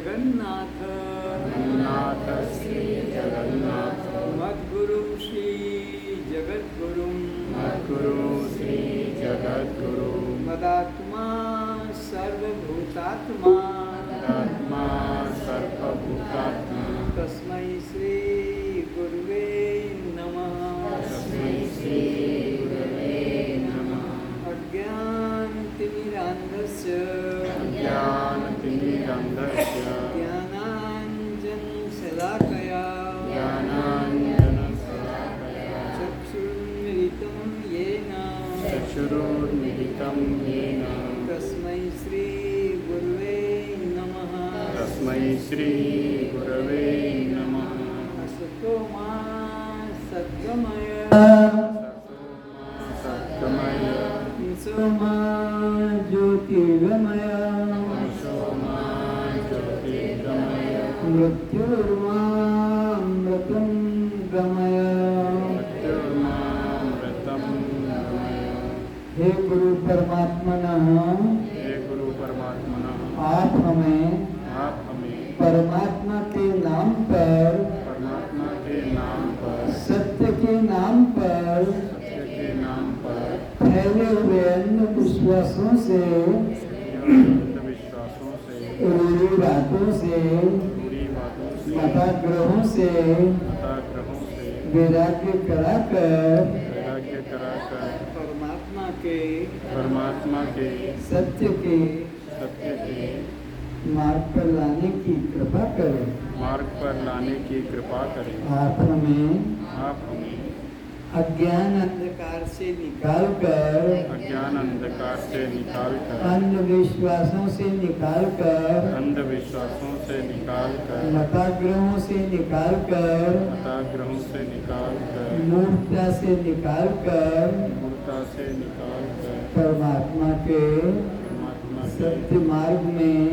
जगन्नाथ जगन्नाथ श्री जगन्नाथ मद्गुरु श्री जगद्गुरु मद्गुरु श्री जगद्गुरु मदात्मा सर्वभूतात्मा आत्मा सर्वभूतात्मा तस्मै श्री गुरुवे नमः। तस्मै श्री गुरवे नमः। अज्ञानतिमिरान्धस्य ज्ञानतिमिरान्धस्य ज्ञानाञ्जनशलाकया ज्ञानाञ्जनशलाकया चक्षुरुन्मिलितं येन चक्षुरुन्मिलितं येन तस्मै श्री गुरुवे नमः। तस्मै श्री गुरवे नमः। असतो मा सद्गमय सद्गमय तमसो मा ज्योतिर्गमय तमसो मा ज्योतिर्गमय मृत्युर्मामृतं गमय। मृत्युर्मामृतं गमय। हे गुरु परमात्मनः हे गुरु परमात्मनः आप हमें परमात्मा के नाम पर परमात्मा के नाम पर सत्य के नाम पर सत्य के नाम पर फैले हुए अंधविश्वासों से अंधविश्वासों से रूढ़ी बातों से बुरी बातों से मताग्रहों से हताग्रहों से वैराग्य कराकर वैराग्य कराकर परमात्मा के सत्य के मार्ग पर लाने की कृपा करें। मार्ग पर लाने की कृपा करें। आप हमें अज्ञान अंधकार से निकालकर अज्ञान अंधकार से निकालकर अंधविश्वासों से निकालकर अंधविश्वासों से निकालकर मताग्रहों से निकालकर हताग्रहों से निकालकर मूर्खता से निकालकर मूर्खता से निकालकर परमात्मा के सत्य मार्ग में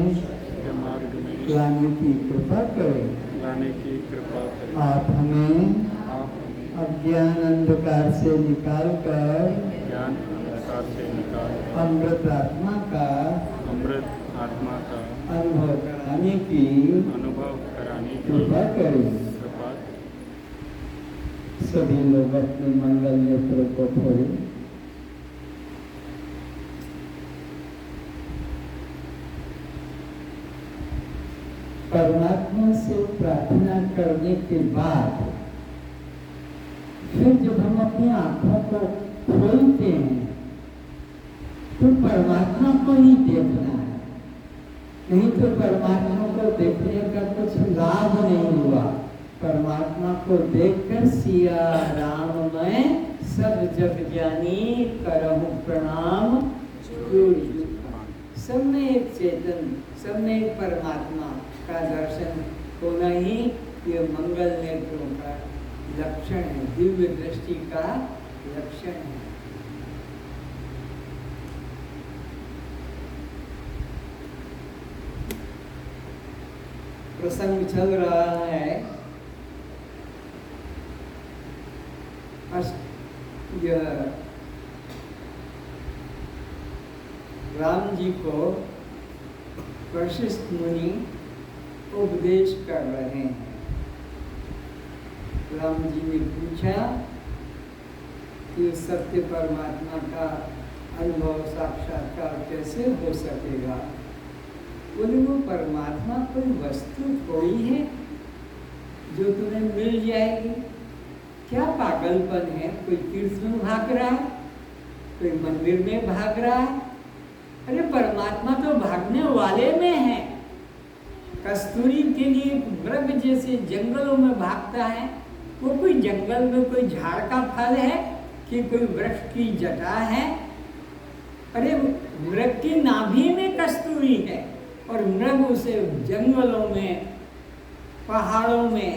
लाने की कृपा करें। लाने की कृपा करें। आप हमें अज्ञान अंधकार से निकालकर ज्ञान अंधकार से निकालकर अमृत आत्मा का अनुभव कराने की कृपा करें। सभी लोग अपने मंगल नेत्र को खोलें। परमात्मा से प्रार्थना करने के बाद फिर जब हम अपनी आंखों को खोलते हैं तो परमात्मा को ही देखना है, नहीं तो परमात्मा को देखने का कुछ लाभ नहीं हुआ। परमात्मा को देखकर सिया राम मैं सब जग जानी करहूं प्रणाम। सब में एक चेतन, सब में एक परमात्मा का दर्शन होना ही ये मंगल नेत्रों का लक्षण है, दिव्य दृष्टि का लक्षण है। प्रसंग चल रहा है यह राम जी को वशिष्ठ मुनि उपदेश कर रहे हैं। राम जी ने पूछा कि सत्य परमात्मा का अनुभव साक्षात्कार कैसे हो सकेगा। बोले वो परमात्मा कोई वस्तु थोड़ी है जो तुम्हें मिल जाएगी। क्या पागलपन है, कोई तीर्थ में भाग रहा है, कोई मंदिर में भाग रहा है। अरे परमात्मा तो भागने वाले में है। कस्तूरी के लिए मृग जैसे जंगलों में भागता है, वो कोई जंगल में कोई झाड़ का फल है कि कोई वृक्ष की जटा है। अरे मृग की नाभि में कस्तूरी है और मृग उसे जंगलों में पहाड़ों में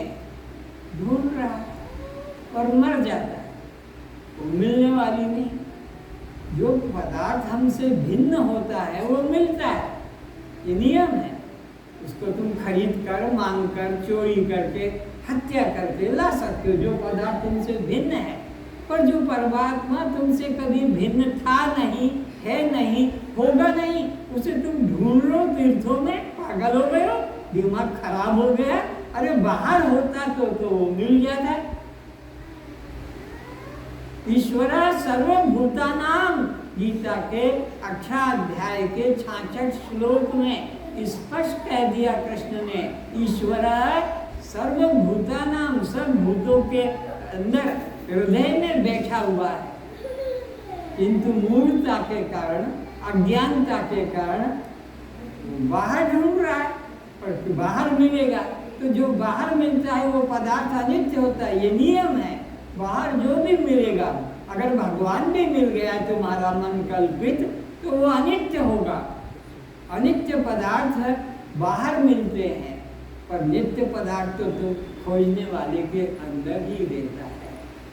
ढूंढ रहा है और मर जाता है, वो मिलने वाली नहीं। जो पदार्थ हमसे भिन्न होता है वो मिलता है, ये नियम है। उसको तुम खरीद कर, मांग कर, चोरी करके, हत्या करके ला सकते हो, जो पदार्थ तुमसे भिन्न है। पर जो परमात्मा तुमसे कभी भिन्न था नहीं, है नहीं, होगा नहीं, उसे तुम ढूंढ लो तीर्थों में, पागल हो गए हो। दिमाग खराब हो गया, अरे बाहर होता तो वो मिल जाता। ईश्वर सर्वभूतानाम, गीता के 18 अध्याय के 66 श्लोक में स्पष्ट कह दिया कृष्ण ने, ईश्वर सर्वभूतानाम, सब भूतों के अंदर हृदय में बैठा हुआ है, किंतु मूर्खता के कारण, अज्ञानता के कारण बाहर ढूंढ रहा है, पर बाहर मिलेगा तो जो बाहर मिलता है वो पदार्थ अनित्य होता है, ये नियम है। बाहर जो भी मिलेगा, अगर भगवान भी मिल गया तुम्हारा मन कल्पित, तो वो अनित्य होगा। अनित्य पदार्थ बाहर मिलते हैं, पर नित्य पदार्थ तो खोजने वाले के अंदर ही रहता है।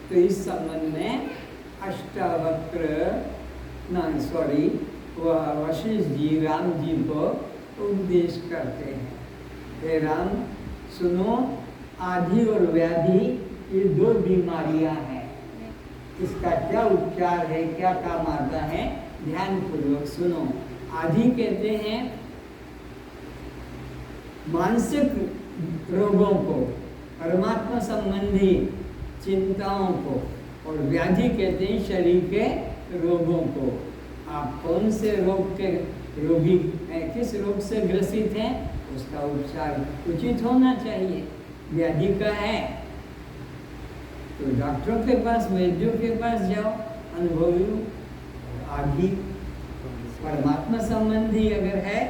तो इस संबंध में अष्टावक्र वह वशिष्ठ जी राम जी को उपदेश करते हैं, हे राम सुनो, आधि और व्याधि ये 2 बीमारियां हैं, इसका क्या उपचार है, क्या काम आता है, ध्यान पूर्वक सुनो। आधि कहते हैं मानसिक रोगों को, परमात्मा संबंधी चिंताओं को, और व्याधि कहते हैं शरीर के रोगों को। आप कौन से रोग के रोगी हैं, किस रोग से ग्रसित हैं, उसका उपचार उचित होना चाहिए। व्याधि का है तो डॉक्टरों के पास, वैद्यों के पास जाओ, अनुभवी आदि परमात्मा संबंधी अगर है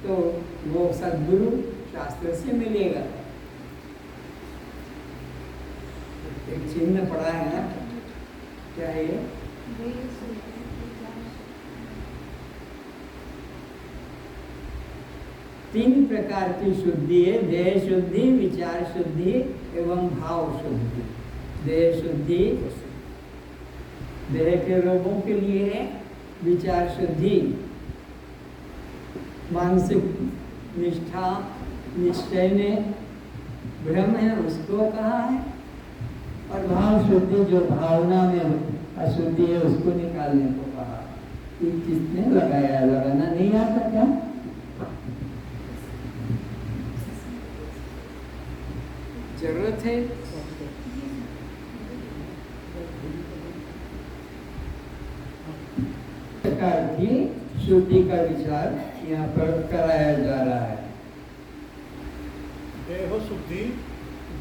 तो वो सद्गुरु शास्त्र से मिलेगा। एक चिन्ह पड़ा है ना, क्या है ये? 3 प्रकार की शुद्धि है, देह शुद्धि, विचार शुद्धि एवं भाव शुद्धि। देह शुद्धि देह के रोगों के लिए है, विचार शुद्धि मानसिक निष्ठा, निश्चय में भ्रम है उसको कहा है, और भाव शुद्धि जो भावना में अशुद्धि है उसको निकालने को कहा। ये किसने लगाया? लगाना नहीं आता क्या? जरूरत है। प्रकार की शुद्धि का विचार यहाँ पर कराया जा रहा है। देह शुद्धि,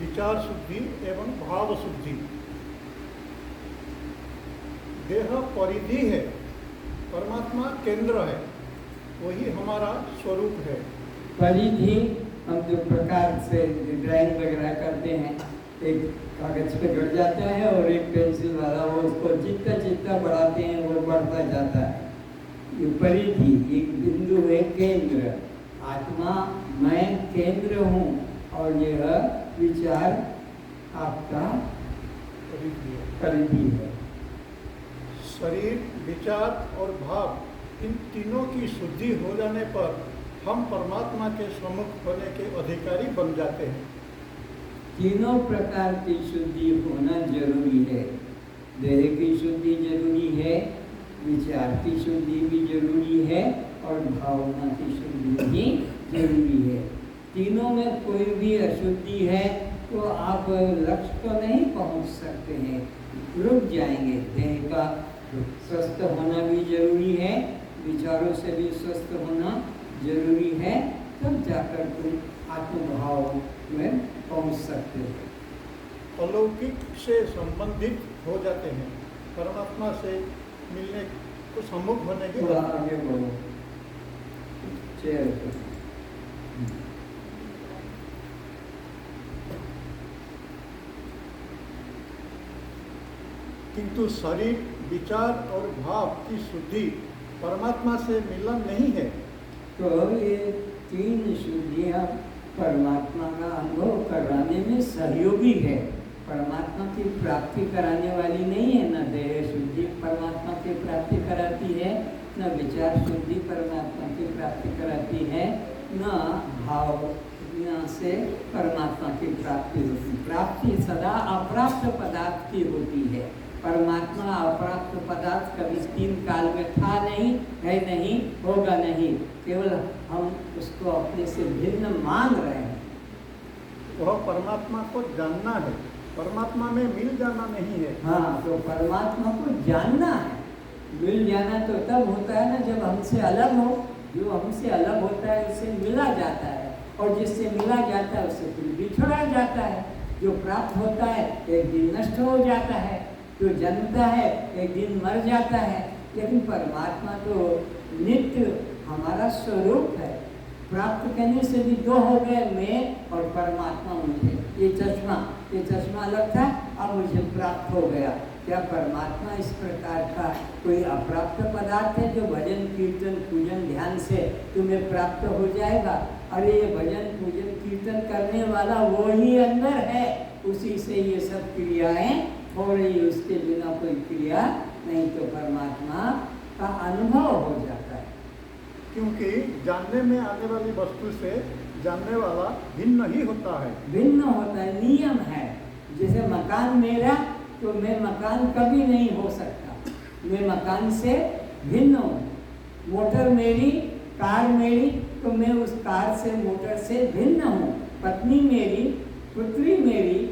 विचार शुद्धि एवं भाव शुद्धि। देह परिधि है, परमात्मा केंद्र है, वही हमारा स्वरूप है। परिधि हम जो प्रकार से ड्राइंग वगैरह करते हैं, एक कागज पे गड़ जाता है और एक पेंसिल वाला वो उसको जितना बढ़ाते हैं वो बढ़ता जाता है। ये परिधि एक बिंदु है, केंद्र। आत्मा मैं केंद्र हूँ और यह विचार आपका परिधि है। शरीर, विचार और भाव, इन तीनों की शुद्धि हो जाने पर हम परमात्मा के सम्मुख होने के अधिकारी बन जाते हैं। तीनों प्रकार की शुद्धि होना जरूरी है। देह की शुद्धि जरूरी है, विचार की शुद्धि भी जरूरी है और भावना की शुद्धि भी जरूरी है। तीनों में कोई भी अशुद्धि है तो आप लक्ष्य को नहीं पहुंच सकते हैं, रुक जाएंगे। देह का स्वस्थ होना भी जरूरी है, विचारों से भी स्वस्थ होना जरूरी है, तब जाकर तुम आत्मभाव में पहुंच सकते हो। अलौकिक से संबंधित हो जाते हैं, परमात्मा से मिलने को सम्मुख होने के थोड़ा आगे बढ़ो, चेयर पर। किंतु शरीर, विचार और भाव की शुद्धि परमात्मा से मिलन नहीं है। तो ये 3 शुद्धियाँ परमात्मा का अनुभव कराने में सहयोगी है, परमात्मा की प्राप्ति कराने वाली नहीं है। न देह शुद्धि परमात्मा की प्राप्ति कराती है, न विचार शुद्धि परमात्मा की प्राप्ति कराती है, न भाव से परमात्मा की प्राप्ति होती। प्राप्ति सदा अप्राप्त पदार्थ की होती है। परमात्मा अप्राप्त पदार्थ कभी 3 काल में था नहीं, है नहीं, होगा नहीं, केवल हम उसको अपने से भिन्न मान रहे हैं। वह परमात्मा को जानना है, परमात्मा में मिल जाना नहीं है। हाँ, तो परमात्मा को जानना है। मिल जाना तो तब होता है ना जब हमसे अलग हो। जो हमसे अलग होता है उससे मिला जाता है, और जिससे मिला जाता है उससे फिर बिछड़ा जाता है। जो प्राप्त होता है एक दिन नष्ट हो जाता है, जो जन्मता है एक दिन मर जाता है। लेकिन परमात्मा तो नित्य हमारा स्वरूप है। प्राप्त करने से भी 2 हो गए, मैं और परमात्मा मुझे। ये चश्मा अलग था, अब मुझे प्राप्त हो गया। क्या परमात्मा इस प्रकार का कोई अप्राप्त पदार्थ है जो भजन कीर्तन पूजन ध्यान से तुम्हें प्राप्त हो जाएगा? अरे ये भजन पूजन कीर्तन करने वाला वो ही अंदर है, उसी से ये सब क्रियाएं हो रही, उसके बिना कोई क्रिया नहीं। तो परमात्मा का अनुभव हो जाता है। क्योंकि जानने में आने वाली वस्तु से जानने वाला भिन्न ही होता है। भिन्न होता है, नियम है। जैसे मकान मेरा तो मैं मकान कभी नहीं हो सकता, मैं मकान से भिन्न हूँ। मोटर मेरी, कार मेरी, तो मैं उस कार से मोटर से भिन्न हूँ। पत्नी मेरी, पुत्री मेरी,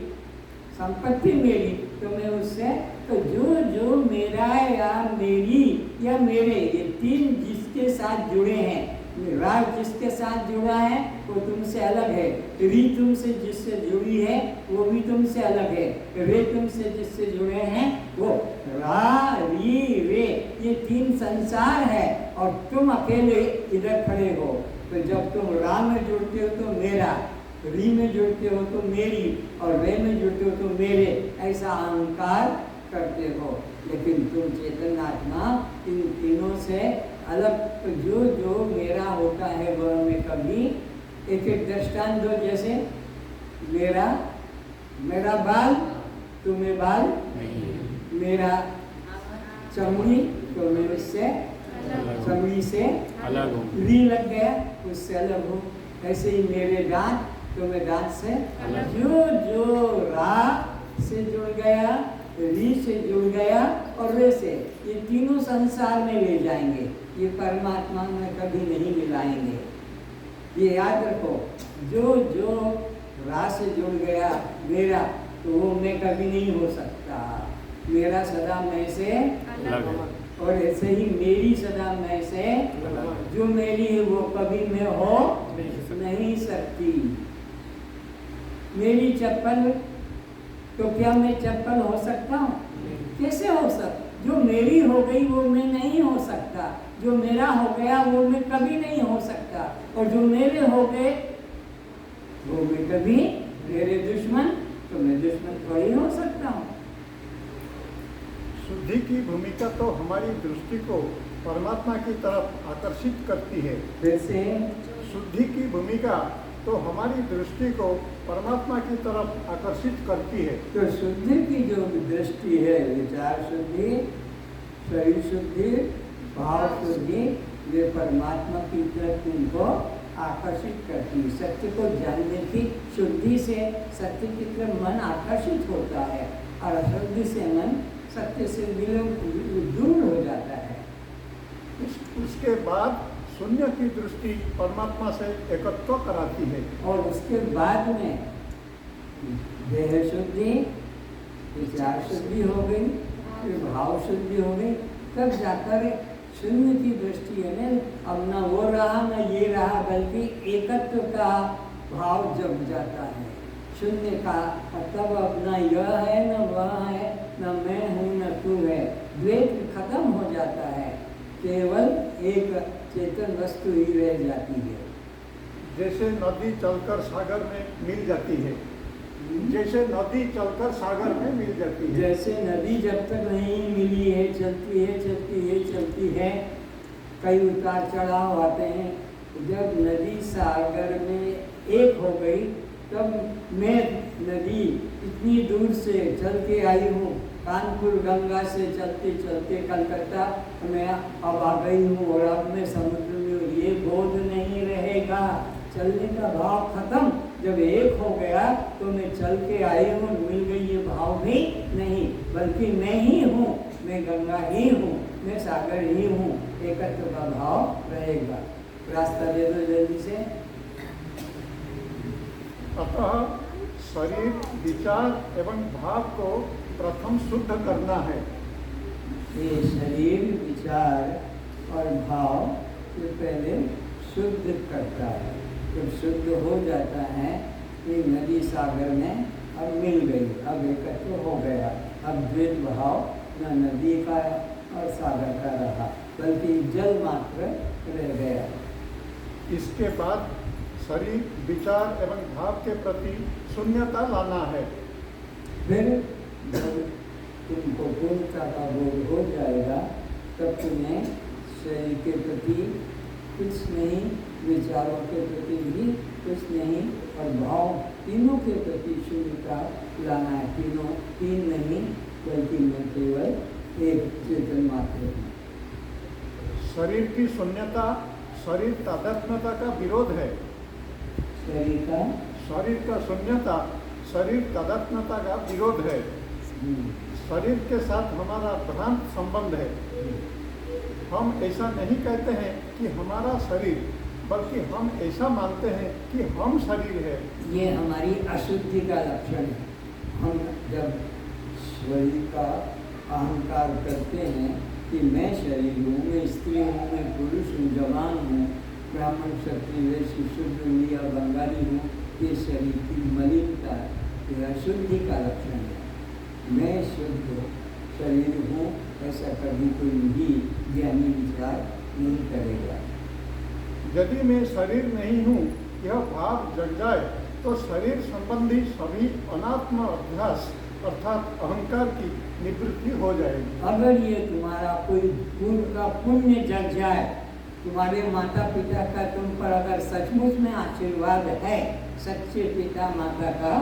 संपत्ति मेरी, तो मैं उससे, तो जो मेरा या मेरी या मेरे, ये 3 जिसके साथ जुड़े हैं, राग जिसके साथ जुड़ा है वो तुमसे अलग है, री तुमसे जिससे जुड़ी है वो भी तुमसे अलग है, रे तुमसे जिससे जुड़े हैं वो रा री रे, ये 3 संसार है। और तुम अकेले इधर खड़े हो। तो जब तुम रा में जुड़ते हो तो मेरा, री में जुड़ते हो तो मेरी, और रे में जुड़ते हो तो मेरे, ऐसा अहंकार करते हो। लेकिन तुम चेतन आत्मा इन तीनों से अलग। तो जो मेरा होता है वह मैं कभी, एक दृष्टांत दो। जैसे मेरा बाल, तुम्हें बाल, मेरा चमड़ी तो मैं उससे, चमड़ी से अलग हूँ, री लग गया उससे अलग हूँ। ऐसे ही मेरे दांत तो मैं दांत से अलग। जो रा से जुड़ गया, री से जुड़ गया और रे से, ये तीनों संसार में ले जाएंगे, ये परमात्मा में कभी नहीं मिलाएंगे। ये याद रखो, जो रा से जुड़ गया मेरा, तो वो मैं कभी नहीं हो सकता। मेरा सदा मैं से अलग है। और ऐसे ही मेरी सदा मैं से, जो मेरी है वो कभी मैं हो नहीं सकती। मेरी चप्पल, तो क्या मैं चप्पल हो सकता हूँ? कैसे हो सकता? जो मेरी हो गई वो मैं नहीं हो सकता, जो मेरा हो गया वो मैं कभी नहीं हो सकता, और जो मेरे हो गए वो मैं कभी, मेरे दुश्मन तो मैं दुश्मन थोड़ी हो सकता हूँ। शुद्धि की भूमिका तो हमारी दृष्टि को परमात्मा की तरफ आकर्षित करती है। फिर से शुद्धि की भूमिका तो हमारी दृष्टि को परमात्मा की तरफ आकर्षित करती है। तो शुद्धि की जो दृष्टि है, विचार शुद्धि, शरीर शुद्धि, भाव शुद्धि, ये परमात्मा की तरफ तुमको आकर्षित करती है। सत्य को जानने की शुद्धि से सत्य की तरफ मन आकर्षित होता है, और अशुद्धि से मन सत्य से दूर हो जाता है। उसके बाद शून्य की दृष्टि परमात्मा से एकत्व कराती है, और उसके बाद में देह शुद्धि, विचार शुद्धि हो गई, फिर भाव शुद्धि हो गई, तब जाकर शून्य की दृष्टि है। अब न वो रहा न ये रहा, बल्कि एकत्व का भाव जग जाता है। शून्य का मतलब अब न यह है न वह है, न मैं हूँ न तू है, द्वैत खत्म हो जाता है, केवल एक चेतन वस्तु ही रह जाती है। जैसे नदी चलकर सागर में मिल जाती है, जैसे नदी चलकर सागर में मिल जाती है। जैसे नदी जब तक नहीं मिली है, चलती है चलती है चलती है, कई उतार चढ़ाव आते हैं। जब नदी सागर में एक हो गई, तब मैं नदी इतनी दूर से चल के आई हूँ, कानपुर गंगा से चलते चलते कलकत्ता मैं अब आ गई हूँ, और अब मैं समुद्र में, ये बोध नहीं रहेगा, चलने का भाव खत्म। जब एक हो गया तो मैं चल के आई हूँ मिल गई ये भाव भी नहीं, बल्कि मैं ही हूँ, मैं गंगा ही हूँ, मैं सागर ही हूँ, एकत्व का भाव रहेगा। रास्ता दे दो जल्दी से। अतः शरीर, विचार एवं भाव को प्रथम शुद्ध करना है। ये शरीर, विचार और भाव ये पहले शुद्ध करता है। जब शुद्ध हो जाता है, ये नदी सागर में अब मिल गई, अब एकत्व हो गया, अब द्वैत भाव न नदी का और सागर का रहा, बल्कि जल मात्र रह गया। इसके बाद शरीर, विचार एवं भाव के प्रति शून्यता लाना है। फिर जब तुमको पूर्णता का बोध हो जाएगा, तब तुम्हें शरीर के प्रति कुछ नहीं, विचारों के प्रति भी कुछ नहीं, और भाव तीनों के प्रति शून्यता लाना है। तीनों तीन नहीं, बल्कि मैं केवल एक चेतन मात्र हूँ। शरीर की शून्यता शरीर तादात्म्यता का विरोध है। शरीर का शून्यता शरीर तादात्म्यता का विरोध है। शरीर के साथ हमारा भ्रांत संबंध है। हम ऐसा नहीं कहते हैं कि हमारा शरीर, बल्कि हम ऐसा मानते हैं कि हम शरीर है। ये हमारी अशुद्धि का लक्षण है। हम जब शरीर का अहंकार करते हैं कि मैं शरीर हूँ, मैं स्त्री हूँ, मैं पुरुष हूँ, जवान हूँ, ब्राह्मण, क्षत्रिय, वैश्य, शूद्र या बंगाली हूँ, ये शरीर की मलिनता, ये अशुद्धि का लक्षण है। मैं शुद्ध शरीर हूँ, ऐसा कभी कोई भी ज्ञानी विचार नहीं करेगा। यदि मैं शरीर नहीं हूँ, यह भाव जग जाए तो शरीर संबंधी सभी अनात्म अभ्यास अर्थात अहंकार की निवृत्ति हो जाएगी। अगर ये तुम्हारा कोई पूर्व का पुण्य जग जाए, तुम्हारे माता पिता का तुम पर अगर सचमुच में आशीर्वाद है, सच्चे पिता माता का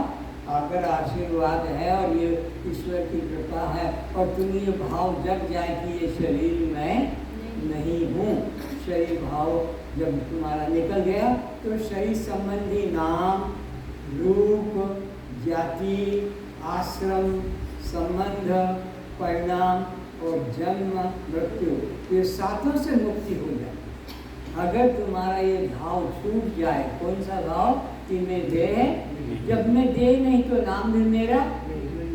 अगर आशीर्वाद है और ये ईश्वर की कृपा है, और तुम्हें ये भाव जग जाए कि ये शरीर में नहीं हूँ, शरीर भाव जब तुम्हारा निकल गया, तो शरीर संबंधी नाम, रूप, जाति, आश्रम, संबंध, परिणाम और जन्म, मृत्यु, ये सातों से मुक्ति हो जाए। अगर तुम्हारा ये भाव छूट जाए, कौन सा भाव? कि मैं देह, जब मैं देह नहीं तो नाम भी मेरा,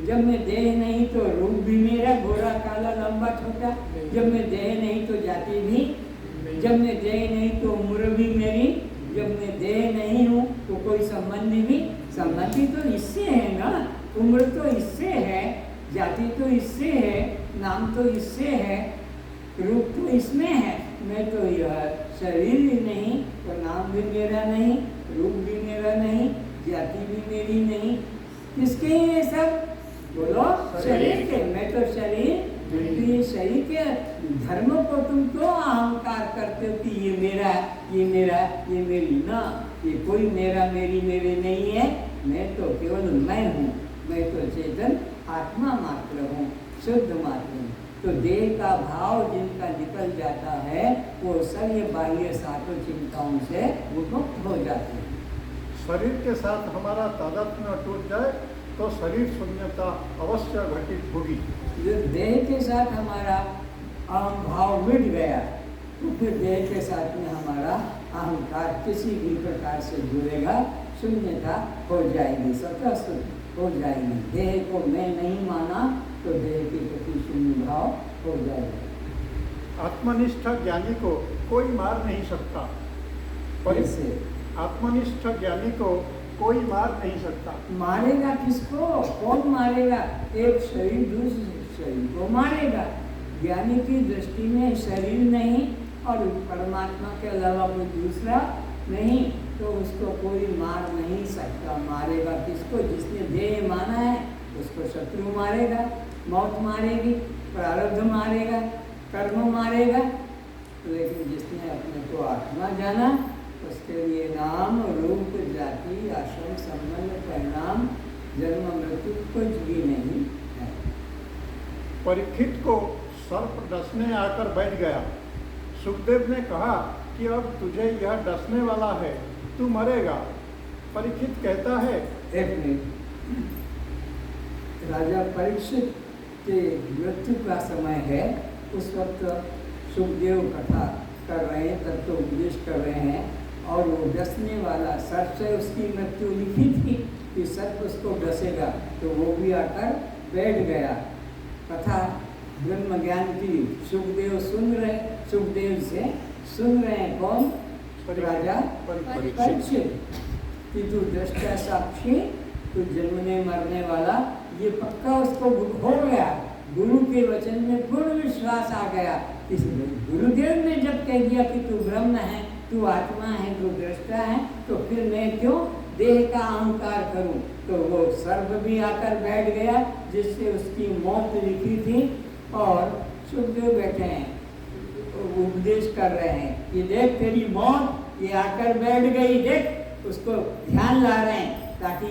जब मैं देह नहीं तो रूप भी मेरा, गोरा काला लंबा छोटा, जब मैं देह नहीं तो जाति भी, जब मैं देह नहीं तो उम्र भी मेरी, जब मैं देह नहीं हूँ तो कोई संबंधी भी, संबंधी तो इससे है ना, उम्र तो इससे है, जाति तो इससे है, नाम तो इससे है, रूप तो इसमें है। मैं तो यह शरीर ही नहीं तो नाम भी मेरा नहीं, रूप भी मेरा नहीं, जाति भी मेरी नहीं, किसके ये सब? बोलो शरीर के। मैं तो शरीर, ये शरीर के धर्म को तुम क्यों अहंकार करते हो कि ये मेरा, ये मेरा, ये मेरी? ना, ये कोई मेरा, मेरी, मेरे नहीं है। मैं तो केवल मैं हूँ, मैं तो चेतन आत्मा मात्र हूँ, शुद्ध मात्र हूँ। तो देह का भाव जिनका निकल जाता है, वो सब ये बाह्य सातों चिंताओं से मुक्त हो जाते हैं। शरीर के साथ हमारा तादात्म्य टूट जाए तो शरीर शून्यता अवश्य घटित होगी। जो देह के साथ हमारा अहम भाव मिट गया, तो फिर देह के साथ में हमारा अहंकार किसी भी प्रकार से जुड़ेगा, शून्यता हो जाएगी, स्वतः हो जाएगी। देह को मैं नहीं माना तो देह के प्रति शून्य भाव हो जाएगा। आत्मनिष्ठ ज्ञानी को कोई मार नहीं सकता। कैसे? आत्मनिष्ठ ज्ञानी को कोई मार नहीं सकता। मारेगा किसको? कौन मारेगा? एक शरीर दूसरे शरीर को मारेगा। ज्ञानी की दृष्टि में शरीर नहीं और परमात्मा के अलावा कोई दूसरा नहीं, तो उसको कोई मार नहीं सकता। मारेगा किसको? जिसने देह माना है उसको शत्रु मारेगा, मौत मारेगी, प्रारब्ध मारेगा, कर्म मारेगा। लेकिन जिसने अपने को आत्मा जाना, उसके लिए नाम, रूप, जाति, आश्रम, संबंध, परिणाम, जन्म, मृत्यु कुछ भी नहीं है। परीक्षित को सर्प डसने आकर बैठ गया। सुखदेव ने कहा कि अब तुझे यह डसने वाला है, तू मरेगा। परीक्षित कहता है, एक मिनट, राजा परीक्षित के मृत्यु का समय है, उस वक्त सुखदेव कथा कर रहे हैं, तत्व उपदेश कर रहे हैं, और वो डसने वाला सर्प से उसकी मृत्यु लिखी थी कि सर्प उसको डसेगा, तो वो भी आकर बैठ गया। कथा ब्रह्म ज्ञान की सुखदेव से सुन रहे हैं। कौन? राजा परीक्षित कि तू दृष्टा साक्षी, तू जन्मने मरने वाला, ये पक्का उसको हो गया। गुरु के वचन में पूर्ण विश्वास आ गया। इस गुरुदेव ने जब कह दिया कि तू ब्रह्म है, तू आत्मा है, तू दृष्टा है, तो फिर मैं क्यों देह का अहंकार करूं? तो वो सर्प भी आकर बैठ गया, जिससे उसकी मौत लिखी थी। और सुखदेव बैठे हैं, उपदेश कर रहे हैं कि देख तेरी मौत, ये आकर बैठ गई, देख उसको ध्यान ला रहे हैं, ताकि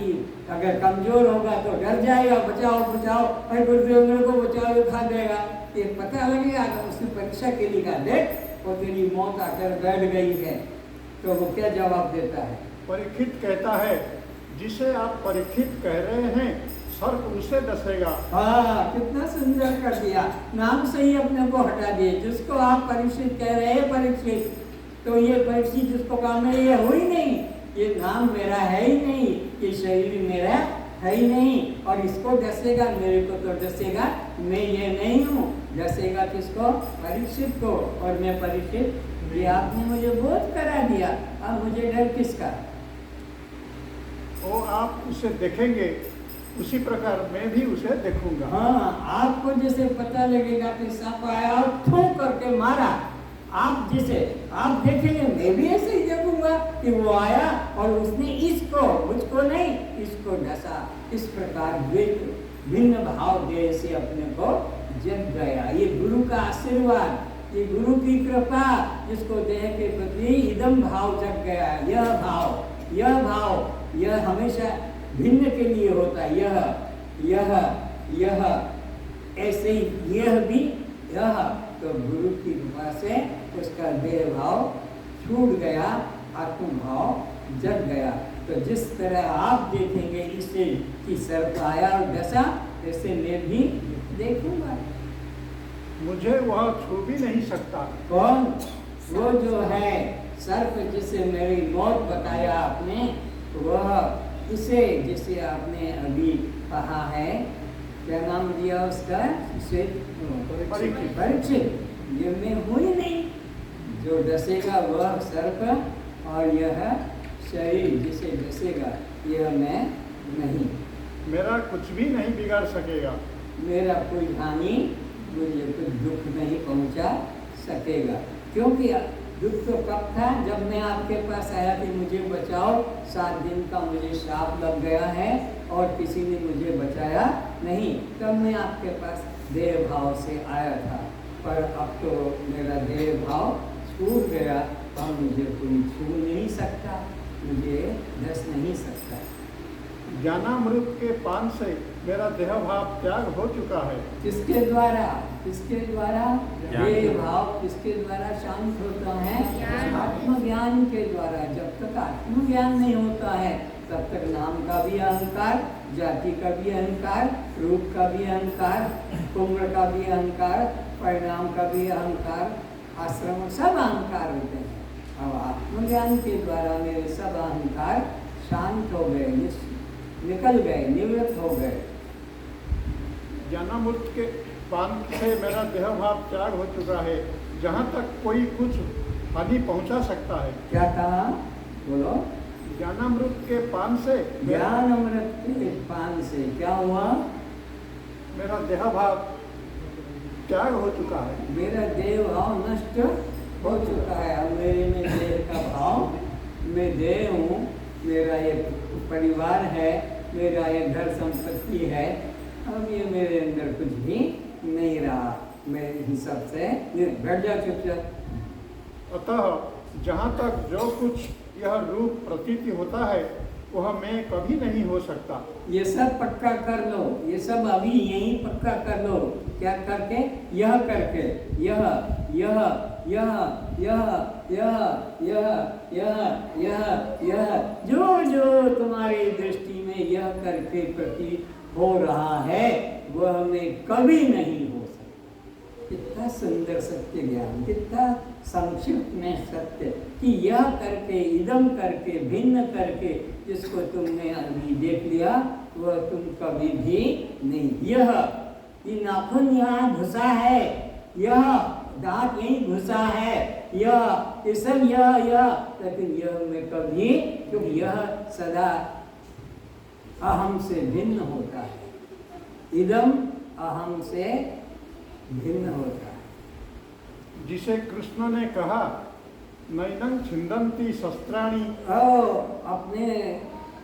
अगर कमजोर होगा तो डर जाएगा, बचाओ बचाओ, अरे गुरुदेव मेरे को बचाओ, ये खा देगा, ये पता लगेगा। उसने परीक्षा के लिए कहा, देख वो तेरी मौत आकर बैठ गई है। तो वो क्या जवाब देता है? परीक्षित कहता है, जिसे आप परीक्षित कह रहे हैं, सर्प उसे डसेगा। हाँ, कितना सुंदर कर दिया, नाम से ही अपने को हटा दिए। जिसको आप परीक्षित कह रहे हैं परीक्षित, तो ये परीक्षित जिसको काम है, ये हो ही नहीं, ये नाम मेरा है ही नहीं, ये शरीर मेरा है ही नहीं, और इसको डसेगा, मेरे को तो डसेगा, मैं ये नहीं हूँ। डसेगा किसको? परीक्षित को, और मैं परीक्षित, ये आपने मुझे बोध करा दिया, अब मुझे डर किसका? वो आप उसे देखेंगे, उसी प्रकार मैं भी उसे देखूंगा। हाँ, आपको जैसे पता लगेगा कि सांप आया और थू करके मारा, आप जैसे आप देखेंगे, मैं भी ऐसे ही देखूंगा कि वो आया और उसने इसको, मुझको नहीं, इसको डसा। इस प्रकार भिन्न भाव देह से अपने को जग गया। ये गुरु का आशीर्वाद, ये गुरु की कृपा, जिसको देह के प्रति इदम भाव जग गया। यह भाव यह हमेशा भिन्न के लिए होता है। यह ऐसे ही यह भी यह, तो गुरु की कृपा से उसका देह भाव छूट गया, आत्म भाव जग गया। तो जिस तरह आप देखेंगे इससे कि सर्प आया और डसा, ऐसे मैं भी देखूंगा। मुझे वह छू भी नहीं सकता। कौन? वो जो है सर्प, जिसे मेरी मौत बताया आपने, वह इसे जिसे आपने अभी कहा है, क्या नाम दिया उसका? परीक्षित। ये मैं हूँ ही नहीं, जो डसेगा वह सर्प, और यह शरीर जिसे डसेगा यह मैं नहीं। मेरा कुछ भी नहीं बिगाड़ सकेगा। मेरा कोई हानि, मुझे कुछ दुख नहीं पहुंचा सकेगा। क्योंकि दुख तो कब था? जब मैं आपके पास आया कि मुझे बचाओ, 7 दिन का मुझे श्राप लग गया है और किसी ने मुझे बचाया नहीं, तब मैं आपके पास देह भाव से आया था। पर अब तो मेरा देह भाव छूट गया और मुझे कोई छू नहीं सकता, मुझे डस नहीं सकता। ज्ञानामृत के पान से मेरा देह भाव त्याग हो चुका है। किसके द्वारा? देह भाव किसके द्वारा शांत होता है? आत्मज्ञान के द्वारा। जब तक आत्मज्ञान नहीं होता है, तब तक नाम का भी अहंकार, जाति का भी अहंकार, रूप का भी अहंकार, उम्र का भी अहंकार, परिणाम का भी अहंकार, आश्रम, सब अहंकार होते हैं। अब आत्मज्ञान के द्वारा मेरे सब अहंकार शांत हो गए, निकल गए, निवृत्त हो गए। ज्ञानामृत के पान से मेरा देह भाव त्याग हो चुका है। जहाँ तक कोई कुछ हानि पहुँचा सकता है। क्या कहा? बोलो। ज्ञानामृत के पान से, ज्ञानामृत के पान से क्या हुआ? मेरा देह भाव त्याग हो चुका है। मेरा देह भाव नष्ट हो चुका है। अब मेरे में देह का भाव, मैं देह हूँ, मेरा ये परिवार है, मेरा ये घर संपत्ति है, अब ये मेरे अंदर कुछ भी नहीं रहा। मैं इन सब से बैठ जा चुपचाप। अतः जहाँ तक जो कुछ यह रूप प्रतीति होता है, वह मैं कभी नहीं हो सकता। ये सब पक्का कर लो, ये सब अभी यही पक्का कर लो। क्या करके? यह करके, यह यह यह यह यह यह यह यह यह जो जो तुम्हारी दृष्टि में यह करके प्रतीत हो रहा है वह मैं कभी नहीं हो सकता। कितना सुंदर सत्य ज्ञान, कितना संक्षिप्त में सत्य कि यह करके, इदम करके, भिन्न करके जिसको तुमने अभी देख लिया वह तुम कभी भी नहीं। यह ये नाखून यहाँ घुसा है, यह दांत यहीं घुसा है, यह ये सब यह, लेकिन यह मैं कभी, क्योंकि यह सदा अहम से भिन्न होता है। इदम अहम से भिन्न होता है। जिसे कृष्ण ने कहा नैनं छिन्दन्ति शस्त्राणि, अपने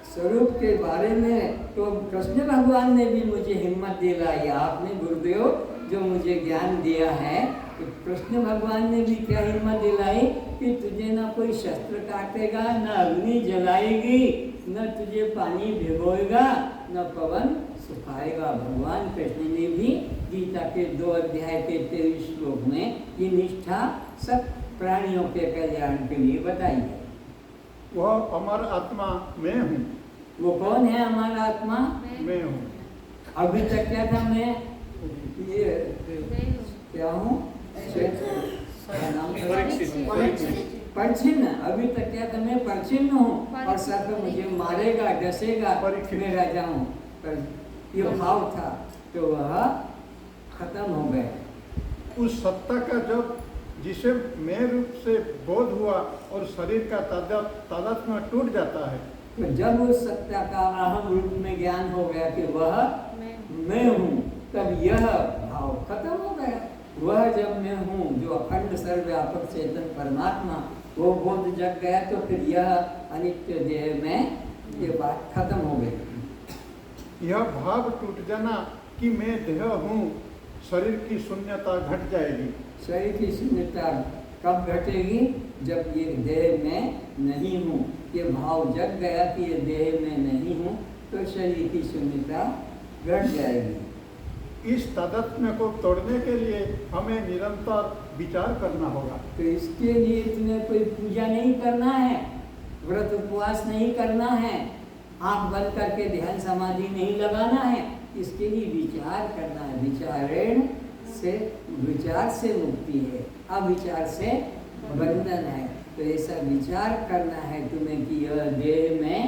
स्वरूप के बारे में तो कृष्ण भगवान ने भी मुझे हिम्मत दिलाई। आपने गुरुदेव जो मुझे ज्ञान दिया है, तो कृष्ण भगवान ने भी क्या हिम्मत दिलाई कि तुझे ना कोई शस्त्र काटेगा, न अग्नि जलाएगी, न तुझे पानी भिगोएगा, न पवन सुखाएगा। भगवान कृष्ण ने भी गीता के 2 अध्याय के 23 श्लोक में ये निष्ठा सब प्राणियों के कल्याण के लिए बताई है। वह अमर आत्मा मैं हूँ। वो कौन है हमारा आत्मा? मैं हूँ। अभी तक क्या था मैं? ये क्या हूँ? परिच्छिन्न। अभी तक क्या था? मैं परिच्छिन्न हूँ और सब मुझे मारेगा, डसेगा, मैं राजा हूँ। पर ये भाव था तो वह खत्म हो गया। उस सत्ता का जब जिसे मैं रूप से बोध हुआ और शरीर का तादात्म्य टूट जाता है, तो जब उस सत्ता का अहम रूप में ज्ञान हो गया कि वह मैं हूँ, तब यह भाव खत्म हो गया। वह जब मैं हूँ जो अखंड सर्वव्यापक चेतन परमात्मा, वो बोध जग गया तो फिर यह अनित्य देह में ये बात खत्म हो गई। यह भाव टूट जाना कि मैं देह हूँ, शरीर की शून्यता घट जाएगी। शरीर की शून्यता कब घटेगी? जब ये देह में नहीं हूँ, ये भाव जग गया कि ये देह में नहीं हूँ, तो शरीर की शून्यता घट जाएगी। इस तादात्म्य को तोड़ने के लिए हमें निरंतर विचार करना होगा। तो इसके लिए तुम्हें कोई पूजा नहीं करना है, व्रत उपवास नहीं करना है, आंख बंद करके ध्यान समाधि नहीं लगाना है। इसके लिए विचार करना है। विचार से मुक्ति है, अविचार से बंधन है। तो ऐसा विचार करना है तुम्हें कि यह देह में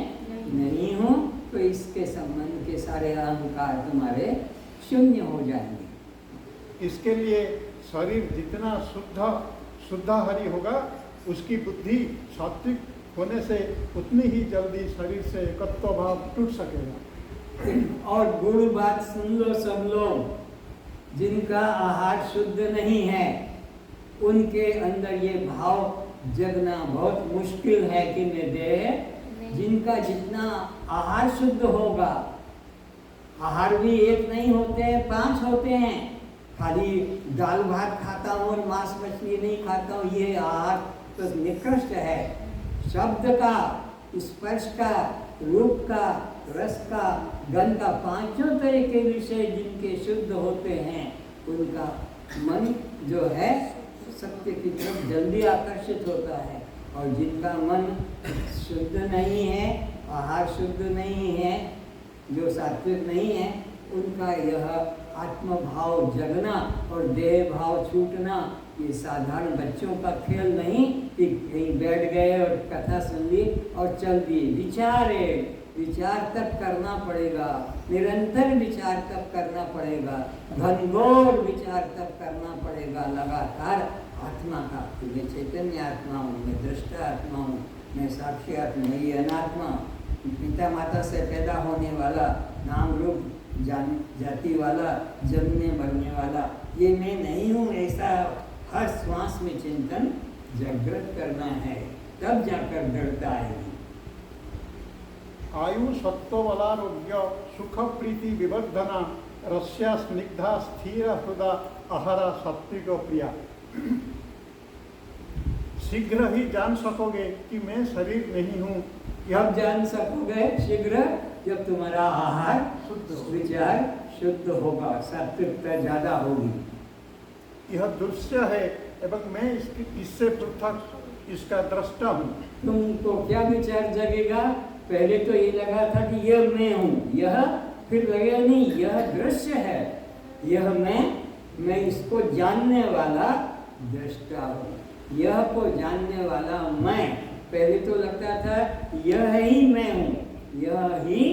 नहीं हूँ, तो इसके संबंध के सारे अहंकार तुम्हारे शून्य हो जाएंगे। इसके लिए शरीर जितना शुद्ध हरि होगा, उसकी बुद्धि सात्विक होने से उतनी ही जल्दी शरीर से एकत्व भाव टूट सकेगा। और गुरु बात सुन लो सब लोग, जिनका आहार शुद्ध नहीं है उनके अंदर ये भाव जगना बहुत मुश्किल है कि मैं देह। जिनका जितना आहार शुद्ध होगा, आहार भी एक नहीं होते हैं, 5 होते हैं। खाली दाल भात खाता हूँ और मांस मछली नहीं खाता हूँ, ये आहार तो निकृष्ट है। शब्द का, स्पर्श का, रूप का, रस का, गंध का, 5 तरह के विषय जिनके शुद्ध होते हैं, उनका मन जो है सत्य की तरफ जल्दी आकर्षित होता है। और जिनका मन शुद्ध नहीं है, आहार शुद्ध नहीं है, जो सात्विक नहीं है, उनका यह आत्मभाव जगना और देह भाव छूटना ये साधारण बच्चों का खेल नहीं कि कहीं बैठ गए और कथा सुन ली और चल दिए। विचार तब करना पड़ेगा, निरंतर विचार तब करना पड़ेगा, घनघोर विचार तब करना पड़ेगा लगातार। आत्मा का मैं चैतन्य आत्मा हूँ, मैं दृष्टा आत्मा हूँ, मैं साक्षी आत्मा, ये अनात्मा पिता माता से पैदा होने वाला, नाम रूप जाति वाला, जन्मने मरने वाला, ये मैं नहीं हूँ, ऐसा हर श्वास में चिंतन जागृत करना है, तब जाकर दृढ़ता आएगी। आयु सत्वबलारोग्य सुख प्रीति विवर्धना रस्या स्निग्धा स्थिर हृदा आहारा सात्विक प्रिया। शीघ्र ही जान सकोगे कि मैं शरीर नहीं हूँ, अब जान सकोगे शीघ्र जब तुम्हारा आहार विचार शुद्ध होगा, सात्विकता ज्यादा होगी। यह दृश्य है एवं मैं इससे पृथक इसका दृष्टा हूँ। तुमको क्या विचार जगेगा? पहले तो ये लगा था कि यह मैं हूँ, यह, फिर लगेगा नहीं यह दृश्य है, यह मैं इसको जानने वाला दृष्टा हूँ, यह को जानने वाला मैं। पहले तो लगता था यह ही मैं हूँ, यह ही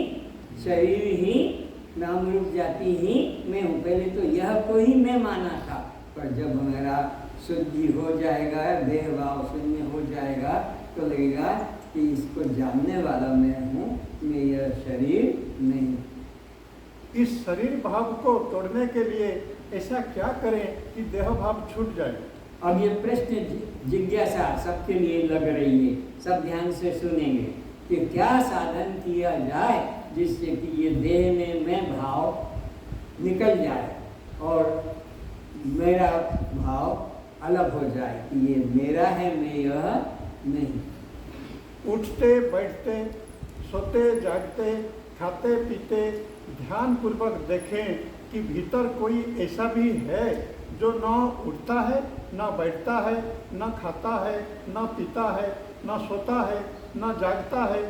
शरीर ही नाम रूप जाति ही मैं हूँ। पहले तो यह को ही मैं माना था, पर जब मेरा शुद्धि हो जाएगा, देह भाव शून्य हो जाएगा, तो लगेगा कि इसको जानने वाला मैं हूँ, मैं यह शरीर नहीं। इस शरीर भाव को तोड़ने के लिए ऐसा क्या करें कि देह भाव छूट जाए? अब ये प्रश्न जिज्ञासा सबके लिए लग रही है, सब ध्यान से सुनेंगे कि क्या साधन किया जाए जिससे कि ये देह में मैं भाव निकल जाए और मेरा भाव अलग हो जाए कि ये मेरा है, मैं यह नहीं। उठते बैठते सोते जागते खाते पीते ध्यान पूर्वक देखें कि भीतर कोई ऐसा भी है जो न उठता है, न बैठता है, न खाता है, न पीता है, न सोता है, न जागता है,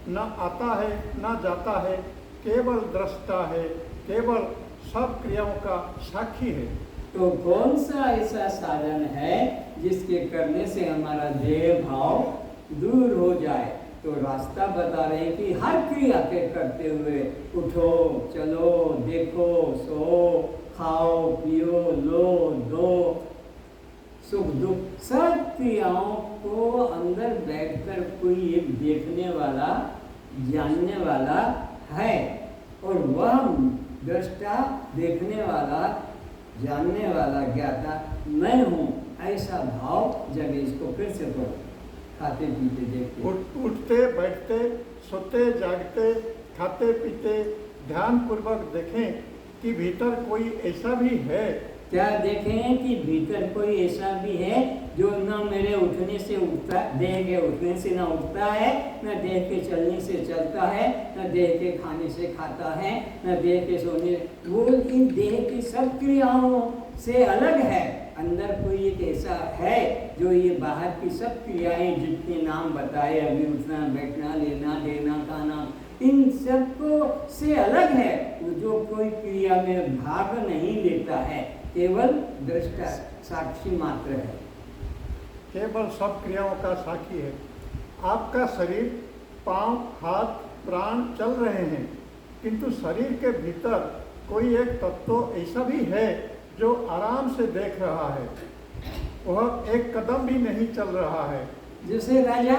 न आता है, न जाता है, केवल दृष्टा है, केवल सब क्रियाओं का साक्षी है। तो कौन सा ऐसा साधन है जिसके करने से हमारा देह भाव दूर हो जाए? तो रास्ता बता रहे हैं कि हर क्रिया के करते हुए उठो, चलो, देखो, सो, खाओ, पियो, लो, दो, सुख दुख, सब क्रियाओं को अंदर बैठकर कोई एक देखने वाला, जानने वाला है, और वह दृष्टा, देखने वाला, जानने वाला, ज्ञाता मैं हूँ। ऐसा भाव जब इसको फिर से पढ़ो, खाते पीते देखते, उठते बैठते सोते जागते खाते पीते ध्यान पूर्वक देखें कि भीतर कोई ऐसा भी है। क्या देखें कि भीतर कोई ऐसा भी है जो न मेरे उठने से उठता, देह के उठने से न उठता है, न देह के चलने से चलता है, न देह के खाने से खाता है, न देह के सोने, वो इन देह की सब क्रियाओं से अलग है। अंदर कोई एक ऐसा है जो ये बाहर की सब क्रियाएं जितने नाम बताए अभी, उठना बैठना लेना देना खाना, इन सबको से अलग है, जो कोई क्रिया में भाग नहीं लेता है, केवल दृष्टा साक्षी मात्र है, केवल सब क्रियाओं का साक्षी है। आपका शरीर, पांव, हाथ, प्राण चल रहे हैं, किंतु शरीर के भीतर कोई एक तत्व ऐसा भी है जो आराम से देख रहा है, वह एक कदम भी नहीं चल रहा है। जैसे राजा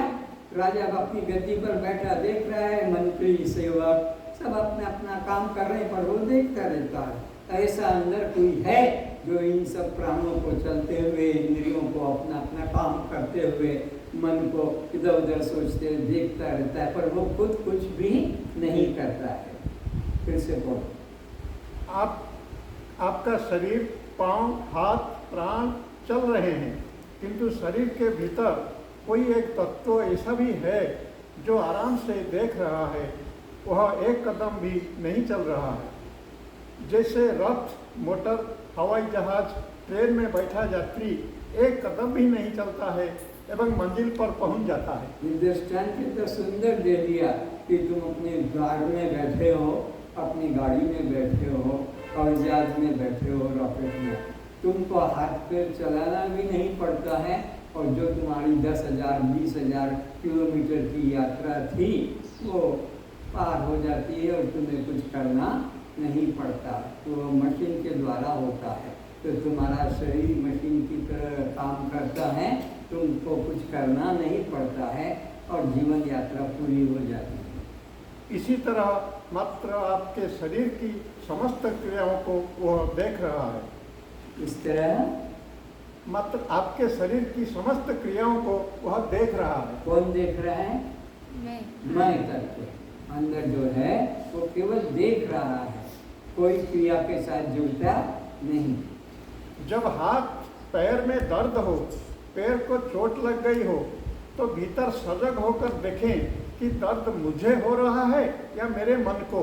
अपनी गद्दी पर बैठा देख रहा है, मंत्री सेवक सब अपना अपना काम कर रहे हैं, पर वो देखता रहता है। ऐसा अंदर कोई है जो इन सब प्राणों को चलते हुए, इंद्रियों को अपना अपना काम करते हुए, मन को इधर उधर सोचते हुए देखता रहता है, पर वो खुद कुछ भी नहीं करता है। फिर से बोलो। आपका शरीर, पांव, हाथ, प्राण चल रहे हैं, किंतु शरीर के भीतर कोई एक तत्व ऐसा भी है जो आराम से देख रहा है, वह एक कदम भी नहीं चल रहा है। जैसे रथ, मोटर, हवाई जहाज, ट्रेन में बैठा यात्री एक कदम भी नहीं चलता है एवं मंजिल पर पहुंच जाता है। दृष्टांत कितना सुंदर दे दिया कि तुम अपने कार में बैठे हो, अपनी गाड़ी में बैठे हो, हवाई जहाज में बैठे हो, रॉकेट में, तुमको हाथ पैर चलाना भी नहीं पड़ता है, और जो तुम्हारी 10,000 20,000 किलोमीटर की यात्रा थी वो पार हो जाती है और तुम्हें कुछ करना नहीं पड़ता, तो मशीन के द्वारा होता है। तो तुम्हारा शरीर मशीन की तरह काम करता है, तुमको कुछ करना नहीं पड़ता है और जीवन यात्रा पूरी हो जाती है। इसी तरह मात्र आपके शरीर की समस्त क्रियाओं को वह देख रहा है। इस तरह मात्र आपके शरीर की समस्त क्रियाओं को वह देख रहा है। कौन देख रहा है? मैं करके अंदर जो है वो केवल देख रहा है, कोई क्रिया के साथ जुड़ता नहीं। जब हाथ पैर में दर्द हो, पैर को चोट लग गई हो, तो भीतर सजग होकर देखें कि दर्द मुझे हो रहा है या मेरे मन को।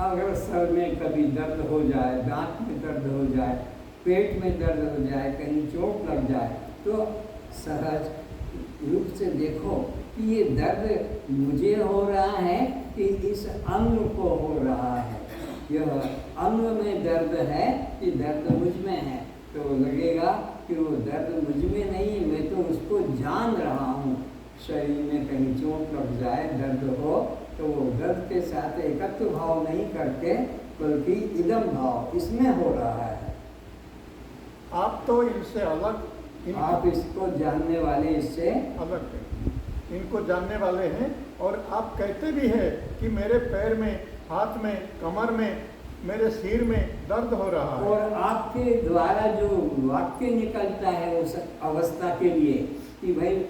अगर सर में कभी दर्द हो जाए, दांत में दर्द हो जाए, पेट में दर्द हो जाए, कहीं चोट लग जाए, तो सहज रूप से देखो कि ये दर्द मुझे हो रहा है कि इस अंग को हो रहा है। यह अंग में दर्द है कि दर्द मुझ में है, तो लगेगा कि वो दर्द मुझ में नहीं, मैं तो उसको जान रहा हूँ। शरीर में कहीं चोट लग जाए, दर्द हो, तो वो दर्द के साथ एकत्व भाव नहीं करके बल्कि इदम भाव इसमें हो रहा है। आप तो इनसे अलग, आप इसको जानने वाले इससे अलग हैं, इनको जानने वाले हैं। और आप कहते भी हैं कि मेरे पैर में, हाथ में, कमर में, मेरे सिर में दर्द हो रहा है। और आपके द्वारा जो वाक्य निकलता है उस अवस्था के लिए कि भाई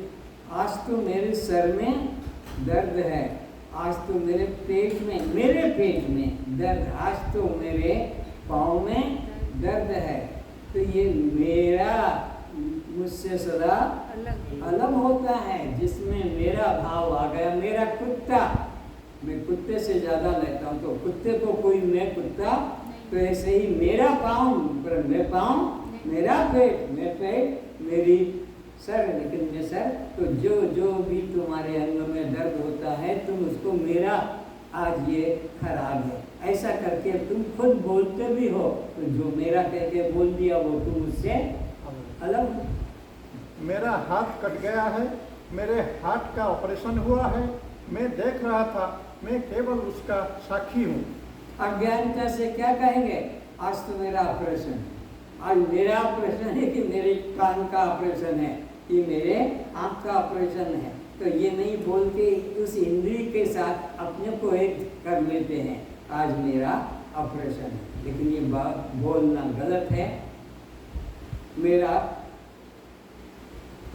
आज तो मेरे सर में दर्द है, आज तो मेरे पेट में दर्द, आज तो मेरे पाँव में दर्द है, तो ये मेरा मुझसे सदा अलग होता है, जिसमें मेरा भाव आ गया। मेरा कुत्ता, मैं कुत्ते से ज़्यादा लेता हूँ, तो कुत्ते को कोई मैं कुत्ता, तो ऐसे ही मेरा पाँव, मैं पाँव, मेरा पेट, मैं पेट, मेरी सर, लेकिन मैं सर, तो जो भी तुम्हारे अंग में दर्द होता है तुम उसको मेरा आज ये खराब है ऐसा करके तुम खुद बोलते भी हो, तो जो मेरा कह के बोल दिया वो तुम उससे अलग हो। मेरा हाथ कट गया है, मेरे हाथ का ऑपरेशन हुआ है, मैं देख रहा था, मैं केवल उसका साक्षी हूँ। अज्ञानता से क्या कहेंगे, आज तो मेरा ऑपरेशन, आज मेरा ऑपरेशन है कि मेरे कान का ऑपरेशन है कि मेरे आँख का ऑपरेशन है, तो ये नहीं बोल के उस इंद्रिय के साथ अपने को एक कर लेते हैं, आज मेरा ऑपरेशन है। लेकिन ये बात बोलना गलत है। मेरा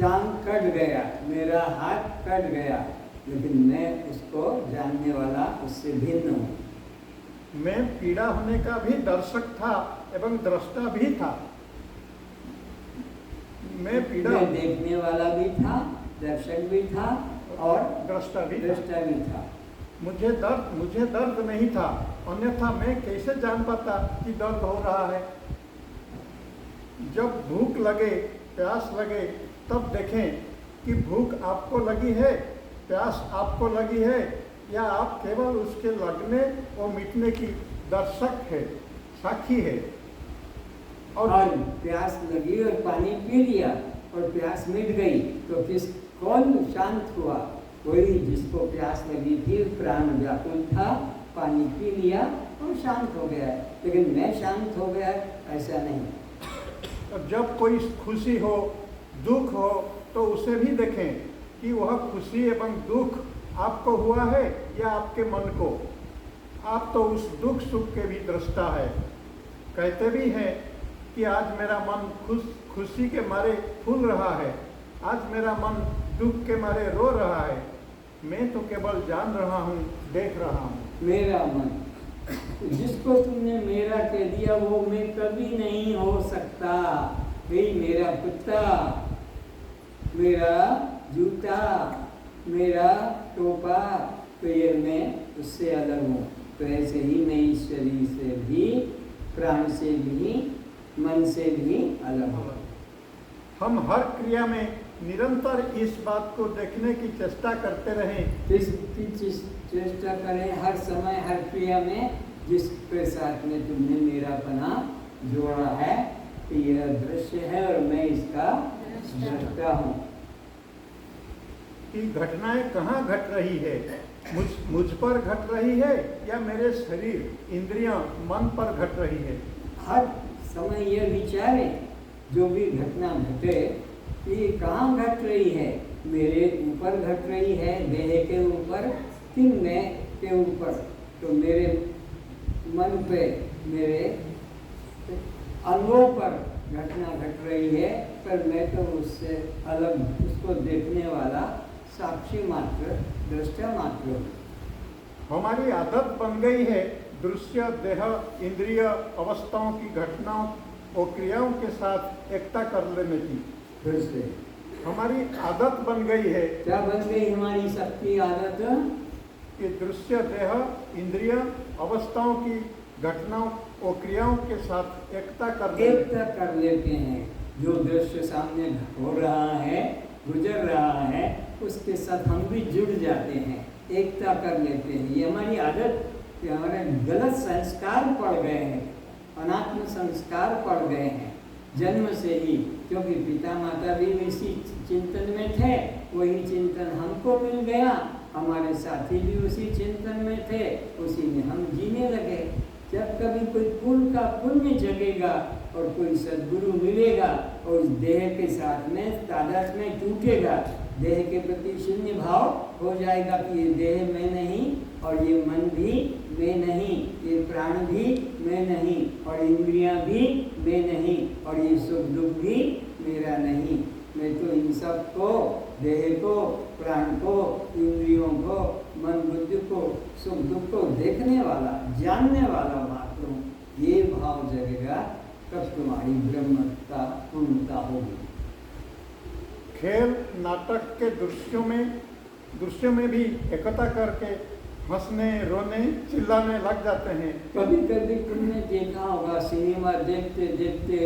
टांग कट गया, मेरा हाथ कट गया, लेकिन मैं उसको जानने वाला उससे भिन्न हूँ। मैं पीड़ा होने का भी दर्शक था एवं दृष्टा भी था। मैं देखने वाला भी था, दर्शक भी था और दृष्टा भी था। मुझे दर्द नहीं था, अन्यथा मैं कैसे जान पाता कि दर्द हो रहा है। जब भूख लगे, प्यास लगे, तब देखें कि भूख आपको लगी है, प्यास आपको लगी है, या आप केवल उसके लगने और मिटने की दर्शक है, साक्षी है। और प्यास लगी और पानी पी लिया और प्यास मिट गई, तो कौन शांत हुआ? कोई जिसको प्यास लगी थी, प्राण व्याकुल था, पानी पी लिया और शांत हो गया, लेकिन मैं शांत हो गया ऐसा नहीं। और जब कोई खुशी हो, दुख हो, तो उसे भी देखें कि वह खुशी एवं दुख आपको हुआ है या आपके मन को। आप तो उस दुख सुख के भी दृष्टा है। कहते भी हैं कि आज मेरा मन खुशी के मारे फूल रहा है, आज मेरा मन दुख के मारे रो रहा है। मैं तो केवल जान रहा हूँ, देख रहा हूँ। मेरा मन, जिसको तुमने मेरा कह दिया वो मैं कभी नहीं हो सकता। भाई मेरा कुत्ता, मेरा जूता, मेरा टोपा, तो ये मैं उससे अलग हूँ। तो ऐसे ही मैं इस शरीर से भी, प्राण से भी, मन से भी अलग हूँ। हम हर क्रिया में निरंतर इस बात को देखने की चेष्टा करते रहें। किसकी चेष्टा करें? हर समय हर क्रिया में जिसके साथ में तुमने मेरापना जोड़ा है कि यह दृश्य है और मैं इसका दृष्टा हूँ। कि घटनाएं कहाँ घट रही है, मुझ पर घट रही है या मेरे शरीर, इंद्रियां, मन पर घट रही है। हर समय यह विचारे, जो भी घटना घटे ये कहाँ घट रही है, मेरे ऊपर घट रही है, देह के ऊपर कि मैं के ऊपर। तो मेरे मन पे, मेरे अंगों पर घटना घट रही है, पर मैं तो उससे अलग, उसको देखने वाला साक्षी मात्र, दृष्टा मात्र हूँ। हमारी आदत बन गई है दृश्य, देह, इंद्रिय अवस्थाओं की घटनाओं और क्रियाओं के साथ एकता कर लेने की। फिर से हमारी आदत बन गई है क्या बन गई हमारी सबकी आदत? कि दृश्य देह इंद्रिय अवस्थाओं की घटनाओं और क्रियाओं के साथ एकता कर लेते हैं। जो दृश्य सामने हो रहा है, गुजर रहा है, उसके साथ हम भी जुड़ जाते हैं, एकता कर लेते हैं। ये हमारी आदत, ये हमारे गलत संस्कार पड़ गए हैं, अनात्म संस्कार पड़ गए हैं जन्म से ही। क्योंकि पिता माता भी इसी चिंतन में थे, वही चिंतन हमको मिल गया, हमारे साथी भी उसी चिंतन में थे, उसी में हम जीने लगे। जब कभी कोई पुण्य का पुण्य जगेगा और कोई सद्गुरु मिलेगा और उस देह के साथ में तादाद में टूटेगा, देह के प्रति शून्य भाव हो जाएगा कि ये देह में नहीं और ये मन भी मैं नहीं, ये प्राण भी मैं नहीं और इंद्रियां भी मैं नहीं और ये सुख दुख भी मेरा नहीं। मैं तो इन सब को, देह को, प्राण को, इंद्रियों को, मन बुद्धि को, सुख दुख को देखने वाला, जानने वाला मात्र हूँ। ये भाव जगेगा तब तुम्हारी ब्रह्मता पूर्णता होगी। खेल नाटक के दृश्यों में भी एकता करके हंसने रोने चिल्लाने लग जाते हैं। कभी कभी तुमने देखा होगा, सिनेमा देखते देखते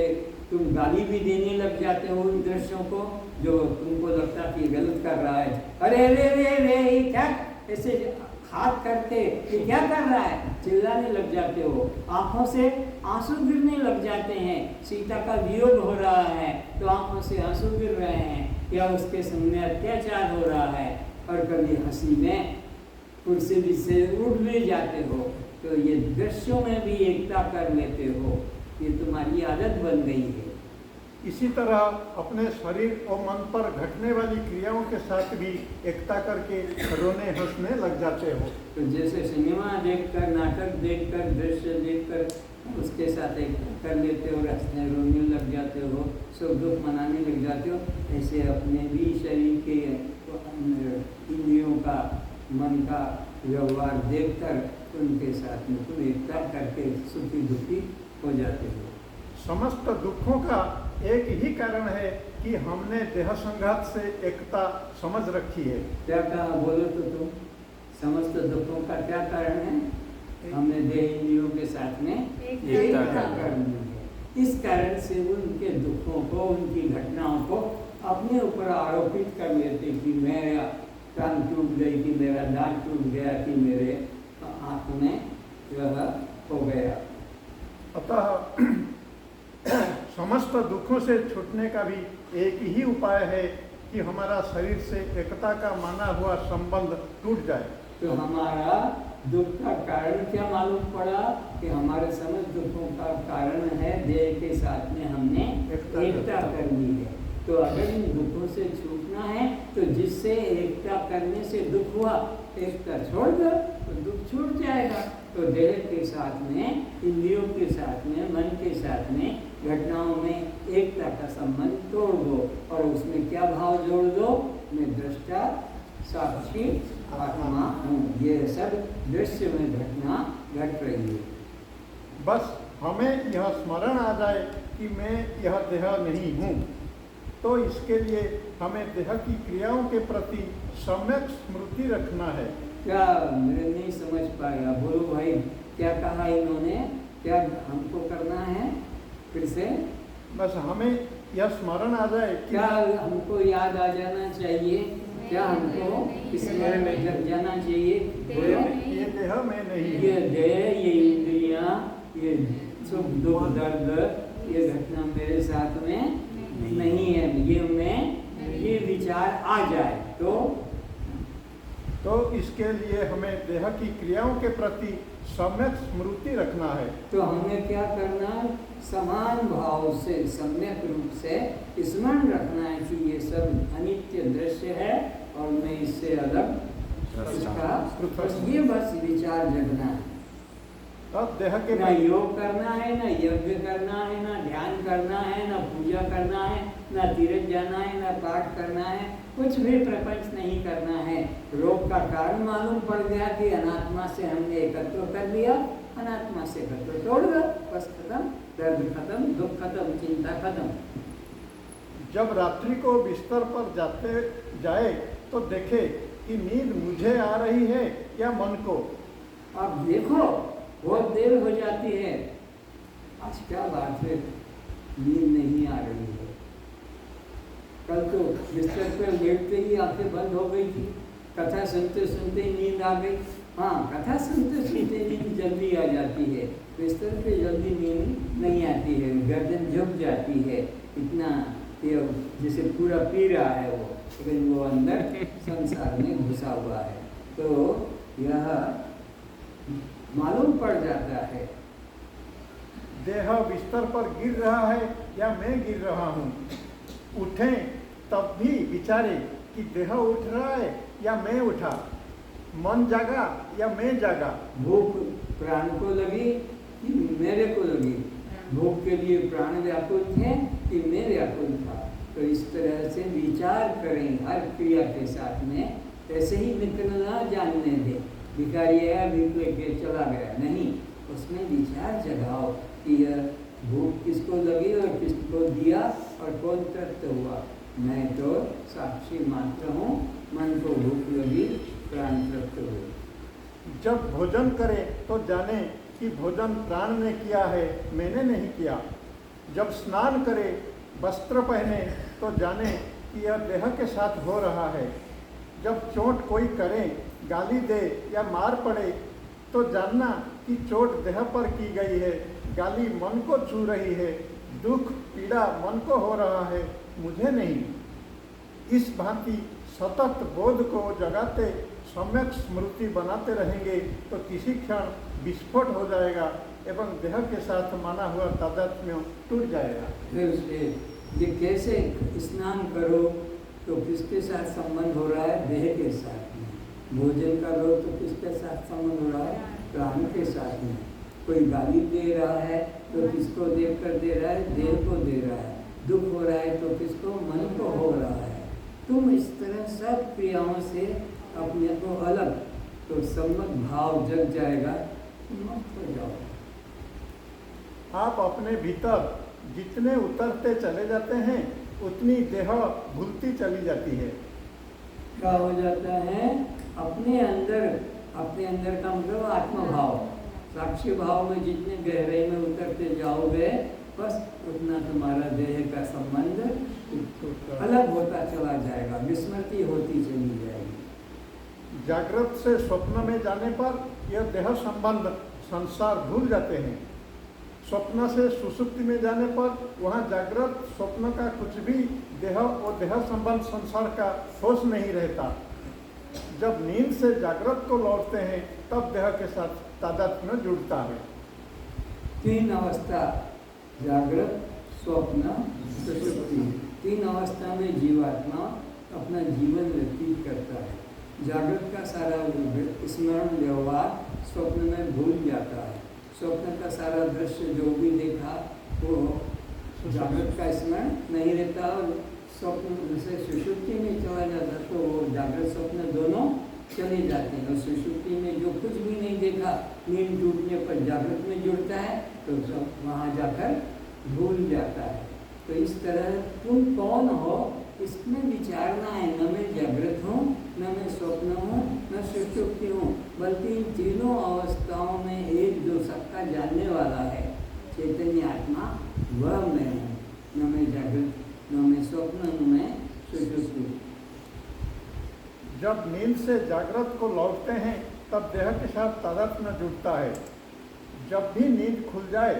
तुम गाली भी देने लग जाते हो उन दृश्यों को जो तुमको लगता कि ये गलत कर रहा है। अरे रे रे रे ये क्या, ऐसे हाथ करके ये क्या कर रहा है, चिल्लाने लग जाते हो। आंखों से आंसू गिरने लग जाते हैं। सीता का वियोग हो रहा है तो आंखों से आंसू गिर रहे हैं, या उसके सामने अत्याचार हो रहा है। और कभी हंसी में कुर्सी से उठ भी जाते हो। तो ये दृश्यों में भी एकता कर लेते हो, ये तुम्हारी आदत बन गई है। इसी तरह अपने शरीर और मन पर घटने वाली क्रियाओं के साथ भी एकता करके रोने हंसने लग जाते हो। तो जैसे सिनेमा देखकर, नाटक देखकर, दृश्य देखकर उसके साथ एकता कर लेते हो, हंसने रोने लग जाते हो, सुख दुख मनाने लग जाते हो, ऐसे अपने भी शरीर के इंद्रियों का, मन का व्यवहार देखकर उनके साथ में तुम एकता करके सुखी दुखी हो जाते हो। समस्त दुखों का एक ही कारण है कि हमने देह संघात से एकता समझ रखी है। क्या कहा, बोलो तो तुम। समस्त दुखों का क्या कारण है? हमने देह इंद्रियों के साथ में एकता करनी है। इस कारण से उनके दुखों को, उनकी घटनाओं को अपने ऊपर आरोपित कर लेते कि मेरा कान टूट गई, कि मेरा दांत टूट गया, कि मेरे आँख में यह हो गया। अतः समस्त दुखों से छूटने का भी एक ही उपाय है कि हमारा शरीर से एकता का माना हुआ संबंध टूट जाए। तो हमारा दुख का कारण क्या मालूम पड़ा कि हमारे समस्त दुखों का कारण है देह के साथ में हमने एकता करनी है। तो अगर इन दुखों से छूटना है तो जिससे एकता करने से दुख हुआ, एकता छोड़ दो तो दुख छूट जाएगा। तो देह के साथ में, इंद्रियों के साथ में, मन के साथ में, घटनाओं में एकता का संबंध तोड़ दो और उसमें क्या भाव जोड़ दो, मैं दृष्टा साक्षी आत्मा हूँ। ये सब दृश्य में घटना घट रही है। बस हमें यह स्मरण आ जाए कि मैं यह देह नहीं हूँ, तो इसके लिए हमें देह की क्रियाओं के प्रति सम्यक स्मृति रखना है। क्या मैं नहीं समझ पाया, बोलो भाई क्या कहा इन्होंने, क्या हमको करना है फिर से? बस हमें यह स्मरण आ जाए कि क्या हमको याद आ जाना चाहिए, क्या हमको इसमें लग जाना चाहिए? बोलो, ये देह में नहीं, ये देह, ये इंद्रियां, ये सुख दुख दर्द, ये घटना मेरे साथ में नहीं है। ये मैं, ये विचार आ जाए तो इसके लिए हमें देह की क्रियाओं के प्रति सम्यक स्मृति रखना है। तो हमें क्या करना, समान भाव से, सम्यक रूप से स्मरण रखना है कि ये सब अनित्य दृश्य है और मैं इससे अलग, इसका ये बस विचार जगना है। तब देह के ना योग करना है, ना यज्ञ करना है, ना ध्यान करना है, ना पूजा करना है, ना तीर्थ जाना है, ना पाठ करना है, कुछ भी प्रपंच नहीं करना है। रोग का कारण मालूम पड़ गया कि अनात्मा से हमने एकत्व कर लिया, अनात्मा से एकत्व तोड़ दो, बस खत्म, दर्द खत्म, दुख खत्म, चिंता खत्म। जब रात्रि को बिस्तर पर जाए तो देखे कि नींद मुझे आ रही है या मन को। आप देखो बहुत देर हो जाती है, आज क्या बात है, नींद नहीं आ रही है। कल तो बिस्तर पर लेटते ही आंखें बंद हो गई थी, कथा सुनते सुनते नींद आ गई। हाँ, कथा सुनते सुनते नींद जल्दी आ जाती है, बिस्तर पे जल्दी नींद नहीं आती है, गर्दन झुक जाती है, इतना ये जैसे पूरा पी रहा है वो, लेकिन वो अंदर संसार में घुसा हुआ है। तो यह मालूम पड़ जाता है। देह बिस्तर पर गिर रहा है या मैं गिर रहा हूँ। उठें तब भी विचारे कि देह उठ रहा है या मैं उठा, मन जागा या मैं जागा। भूख प्राण को लगी कि मेरे को लगी, भूख के लिए प्राण व्याकुल थे कि मैं व्याकुल था। तो इस तरह से विचार करें हर क्रिया के साथ में। ऐसे ही मित्र ना जानने दें, भिखारी आया भीख लेके चला गया, नहीं, उसमें विचार जगाओ कि यह भूख किसको लगी और किसको दिया और कौन तृप्त हुआ। मैं तो साक्षी मात्र हूँ, मन को भूख लगी, प्राण तृप्त हुए। जब भोजन करे तो जाने कि भोजन प्राण ने किया है, मैंने नहीं किया। जब स्नान करे, वस्त्र पहने तो जाने कि यह देह के साथ हो रहा है। जब चोट कोई करे, गाली दे या मार पड़े तो जानना कि चोट देह पर की गई है, गाली मन को छू रही है, दुख पीड़ा मन को हो रहा है, मुझे नहीं। इस भांति सतत बोध को जगाते सम्यक स्मृति बनाते रहेंगे तो किसी क्षण विस्फोट हो जाएगा एवं देह के साथ माना हुआ तादात्म्य टूट जाएगा। फिर ये कैसे स्नान करो तो किसके साथ संबंध हो रहा है? देह के साथ में। भोजन करो तो किसके साथ संबंध हो रहा है? प्राण के साथ में। कोई गाली दे रहा है तो किसको देख कर दे रहा है? देह को दे रहा है। दुख हो रहा है तो किसको? मन को हो रहा है। तुम इस तरह सब क्रियाओं से अपने को अलग, तो सम्मत भाव जग जाएगा, मुक्त हो जाओ। आप अपने भीतर जितने उतरते चले जाते हैं उतनी देह भूलती चली जाती है। क्या हो जाता है? अपने अंदर का मतलब आत्मभाव, साक्षी भाव में जितने गहराई में उतरते जाओगे बस उतना तुम्हारा देह का संबंध अलग होता चला जाएगा, विस्मृति होती चली जाएगी। जागृत से स्वप्न में जाने पर यह देह संबंध संसार भूल जाते हैं। स्वप्न से सुसुप्ति में जाने पर वहाँ जागृत स्वप्न का कुछ भी देह और देह संबंध संसार का होश नहीं रहता। जब नींद से जागृत को लौटते हैं तब देह के साथ तादात्म्य जुड़ता है। तीन अवस्था, जागृत, स्वप्न, सुषुप्ति, तीन अवस्था में जीवात्मा अपना जीवन व्यतीत करता है। जागृत का सारा स्मरण व्यवहार स्वप्न में भूल जाता है। स्वप्न का सारा दृश्य जो भी देखा वो जागृत का स्मरण नहीं रहता और स्वप्न से सुषुप्ति में चला जाता, तो वो जागृत स्वप्न दोनों चले जाते हैं। और सुषुप्ति में जो कुछ भी नहीं देखा, नींद टूटने पर जागृत में जुड़ता है तो सब वहाँ जाकर भूल जाता है। तो इस तरह तुम कौन हो इसमें विचारना है। न मैं जागृत हूँ, न मैं स्वप्न हूँ, न सुषुप्ति हूँ, बल्कि इन तीनों अवस्थाओं में एक जो सबका जानने वाला है चैतन्य आत्मा, वह मैं हूँ। न मैं जागृत, न मैं स्वप्न, न मैं सुषुप्ति। जब नींद से जागृत को लौटते हैं तब देह के साथ तादात्म्य जुड़ता है। जब भी नींद खुल जाए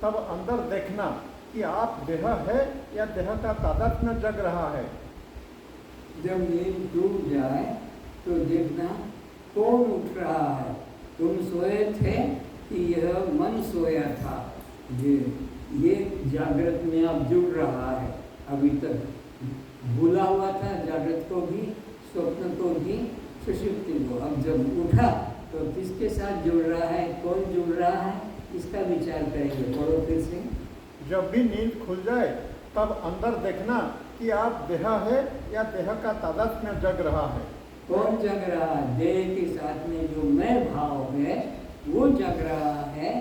तब अंदर देखना कि आप देह है या देह का तादात्म्य जग रहा है। जब नींद टूट जाए तो देखना कौन उठ रहा है। तुम सोए थे कि यह मन सोया था? ये जागृत में अब जुड़ रहा है। अभी तक भूला हुआ था जागृत को भी, स्वप्न को भी, सुषुप्ति को। अब जब उठा तो किसके साथ जुड़ रहा है, कौन जुड़ रहा है, इसका विचार करेंगे। पढ़ो फिर से। जब भी नींद खुल जाए तब अंदर देखना कि आप देह है या देह का तादात्म्य जग रहा है। कौन जग रहा है? देह के साथ में जो मैं भाव है वो जग रहा है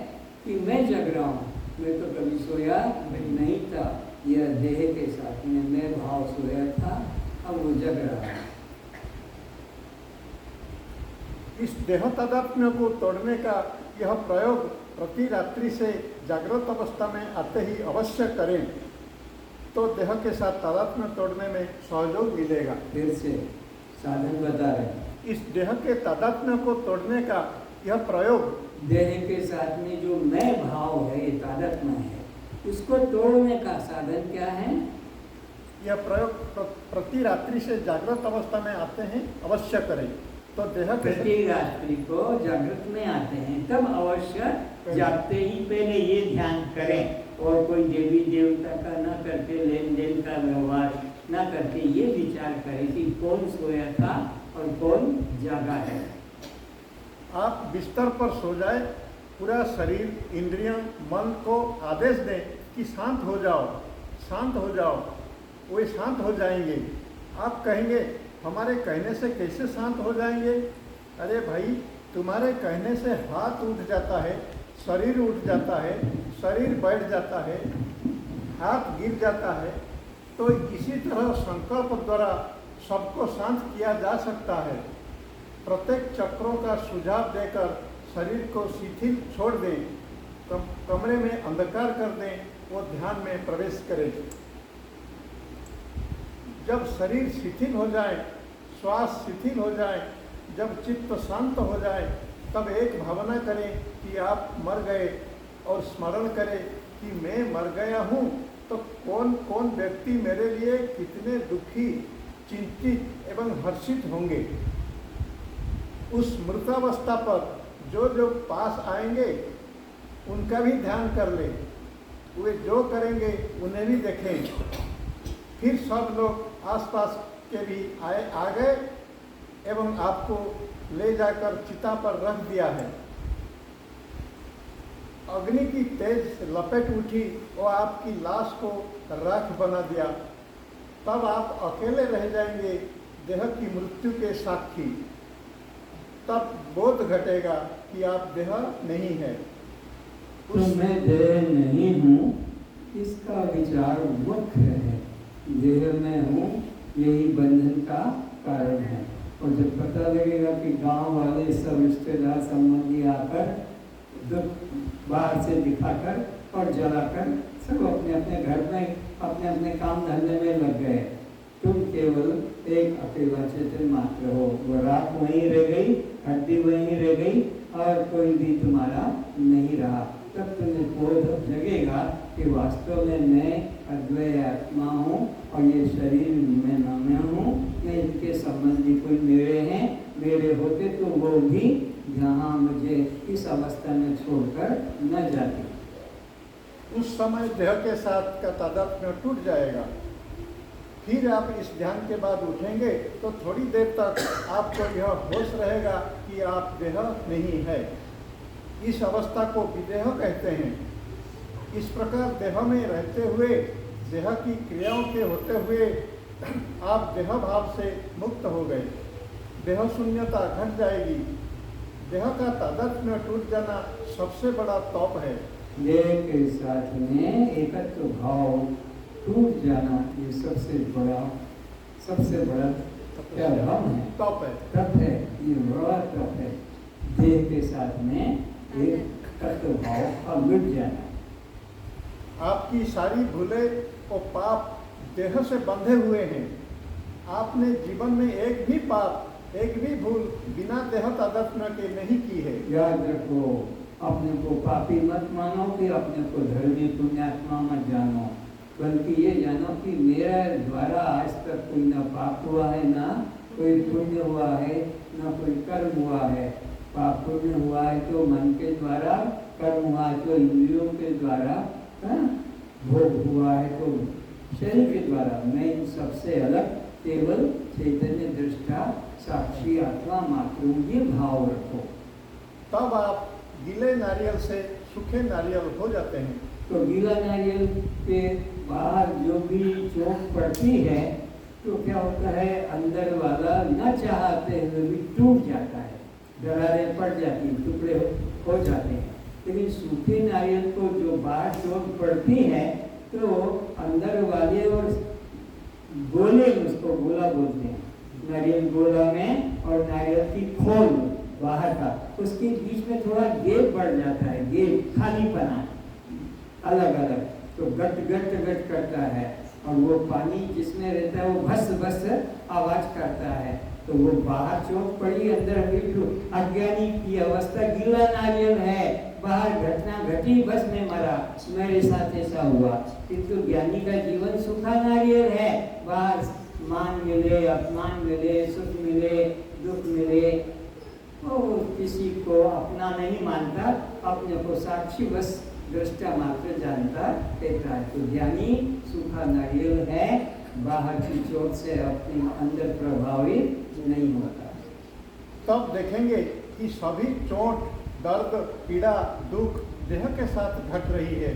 कि मैं जग रहा हूँ। मैं तो कभी सोया नहीं था, यह देह के साथ में मैं भाव सोया था, अब वो जग रहा है। इस देह तादात्म्य को तोड़ने का यह प्रयोग प्रति रात्रि से जागृत अवस्था में आते ही अवश्य करें तो देह के साथ तादात्म्य तोड़ने में सहयोग मिलेगा। फिर से साधन बता रहे हैं। इस देह के तादात्म्य को तोड़ने का यह प्रयोग देह के साथ में जो मैं भाव है, ये तादात्म्य है, उसको तोड़ने का साधन क्या है? यह प्रयोग प्रति रात्रि से जागृत अवस्था में आते हैं अवश्य करें तो देह के प्रति रात्रि को जागृत में आते हैं तब अवश्य जागते ही पहले ये ध्यान करें और कोई देवी देवता का न करके, लेन देन का व्यवहार न करके ये विचार करें कि कौन सोया था और कौन जागा है। आप बिस्तर पर सो जाए, पूरा शरीर, इंद्रियां, मन को आदेश दें कि शांत हो जाओ, शांत हो जाओ। वे शांत हो जाएंगे। आप कहेंगे हमारे कहने से कैसे शांत हो जाएंगे? अरे भाई, तुम्हारे कहने से हाथ उठ जाता है, शरीर उठ जाता है, शरीर बैठ जाता है, हाथ गिर जाता है। तो इसी तरह संकल्प द्वारा सबको शांत किया जा सकता है। प्रत्येक चक्रों का सुझाव देकर शरीर को शिथिल छोड़ दें, कमरे में अंधकार कर दें, वो ध्यान में प्रवेश करें। जब शरीर शिथिल हो जाए, श्वास शिथिल हो जाए, जब चित्त शांत हो जाए, तब एक भावना करें कि आप मर गए और स्मरण करें कि मैं मर गया हूँ तो कौन कौन व्यक्ति मेरे लिए कितने दुखी, चिंतित एवं हर्षित होंगे। उस मृतावस्था पर जो जो पास आएंगे उनका भी ध्यान कर ले, वे जो करेंगे उन्हें भी देखें। फिर सब लोग आसपास के भी आ गए एवं आपको ले जाकर चिता पर रख दिया है। अग्नि की तेज लपेट उठी और आपकी लाश को राख बना दिया। तब आप अकेले रह जाएंगे देह की मृत्यु के साक्षी। तब बोध घटेगा कि आप देह नहीं है। तो मैं देह नहीं हूँ, इसका विचार मुख्य है। देह में हूँ, यही बंधन का कारण है। और जब पता लगेगा कि गांव वाले सब रिश्तेदार संबंधी आकर दुख बाहर से दिखाकर और जलाकर सब अपने अपने घर में अपने अपने काम धंधे में लग गए, तुम केवल एक अकेला चेतन मात्र हो। वो राख वहीं रह गई, हड्डी वहीं रह गई और कोई भी तुम्हारा नहीं रहा। तब तुम्हें बोध लगेगा कि वास्तव में मैं अद्वैय आत्मा हूँ और ये शरीर में मैं हूँ, मैं इनके संबंधी कोई मेरे हैं, मेरे होते तो वो भी यहाँ मुझे इस अवस्था में छोड़कर न जाते। उस समय देह के साथ का तादात्म्य टूट जाएगा। फिर आप इस ध्यान के बाद उठेंगे तो थोड़ी देर तक आपको यह होश रहेगा कि आप देह नहीं है। इस अवस्था को विदेह कहते हैं। इस प्रकार देह में रहते हुए, देह की क्रियाओं के होते हुए आप देह भाव से मुक्त हो गए। देह शून्यता घट जाएगी। देह का तादात्म्य टूट जाना सबसे बड़ा तप है। देह के साथ में एकत्व भाव टूट जाना ये सबसे बड़ा क्या धर्म है, तप है, तप है। ये बड़ा तप है। देह के साथ में एक तत्व भाव का मिट जाना। आपकी सारी भूलें और पाप देह से बंधे हुए हैं। आपने जीवन में एक भी पाप, एक भी भूल बिना देह तादात्म्य के नहीं की है। याद रखो, अपने को पापी मत मानो कि अपने को धर्मी पुण्यात्मा मत जानो, बल्कि ये जानो कि मेरा द्वारा आज तक कोई ना पाप हुआ है, ना कोई पुण्य हुआ है, ना कोई कर्म हुआ है। पाप पुण्य हुआ है तो मन के द्वारा, कर्म हुआ है तो इंद्रियों के द्वारा, भोग हुआ है तो शरीर के द्वारा। मैं इन सबसे अलग केवल चैतन्य दृष्टा साक्षी आत्मा मात्र हूँ, ये भाव रखो। तब आप गीले नारियल से सूखे नारियल हो जाते हैं। तो गीला नारियल के बाहर जो भी चोट पड़ती है तो क्या होता है, अंदर वाला न चाहते हुए भी टूट जाता है, दरारें पड़ जाती, टुकड़े हो जाते हैं। लेकिन सूखे नारियल को जो बाहर चोट पड़ती है तो अंदर वाले और गोले, उसको गोला बोलते हैं, नारियल गोला में और नारियल की खोल बाहर का, उसके बीच में थोड़ा गैप बढ़ जाता है, गैप खालीपना अलग अलग, तो गट गट गट करता है, और वो पानी जिसमें रहता है वो भस भस आवाज करता है। तो वो बाहर चोट पड़ी, अंदर बिल्कुल अज्ञानी की अवस्था, गीला नारियल है, बाहर घटना घटी, बस में मरा, मेरे साथ ऐसा हुआ। किंतु ज्ञानी का जीवन सूखा नारियल है, बाहर मान मिले, अपमान मिले, सुख मिले, दुख मिले, वो किसी को अपना नहीं मानता, अपने को साक्षी बस दृष्टा मात्र जानता रहता है। तो ज्ञानी सूखा नारियल है, बाहर की चोट से अपने अंदर प्रभावित नहीं होता। तब देखेंगे कि सभी चोट, दर्द, पीड़ा, दुख देह के साथ घट रही है,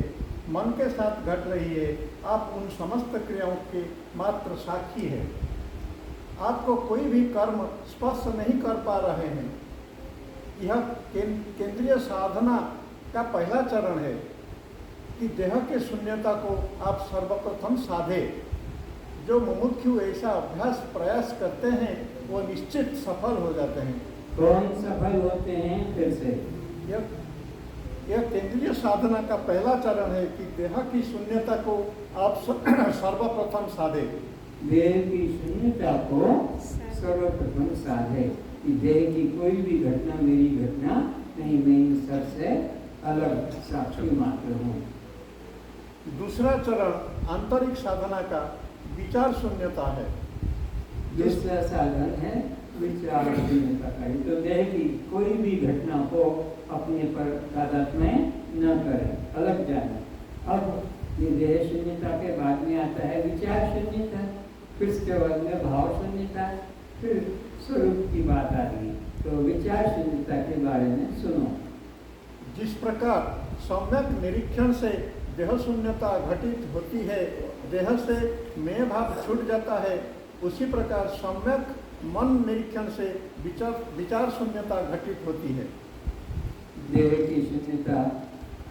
मन के साथ घट रही है। आप उन समस्त क्रियाओं के मात्र साक्षी है। आपको कोई भी कर्म स्पर्श नहीं कर पा रहे हैं। यह केंद्रीय साधना का पहला चरण है कि देह के शून्यता को आप सर्वप्रथम साधे। जो मुमुक्षु ऐसा अभ्यास प्रयास करते हैं वो निश्चित सफल हो जाते हैं। कौन सफल होते हैं? फिर से यह केंद्रीय साधना का पहला चरण है कि देह की शून्यता को आप सर्वप्रथम साधे। देह की शून्यता को सर्वप्रथम साधे कि देह की कोई भी घटना मेरी घटना नहीं, मैं इन सबसे अलग साक्षी मात्र हूँ। दूसरा चरण आंतरिक साधना का विचार शून्यता है। दूसरा साधन है विचार शून्यता का। तो देह की कोई भी घटना को अपने पर तादात्म्य न करें, अलग जाना। अब ये देह शून्यता के बाद में आता है विचार शून्यता, फिर उसके बाद में भाव शून्यता, फिर स्वरूप की बात आ रही है। तो विचार शून्यता के बारे में सुनो। जिस प्रकार सम्यक निरीक्षण से देह शून्यता घटित होती है, देह से मैं भाव छूट जाता है, उसी प्रकार सम्यक मन निरीक्षण से विचार शून्यता घटित होती है। देह की शून्यता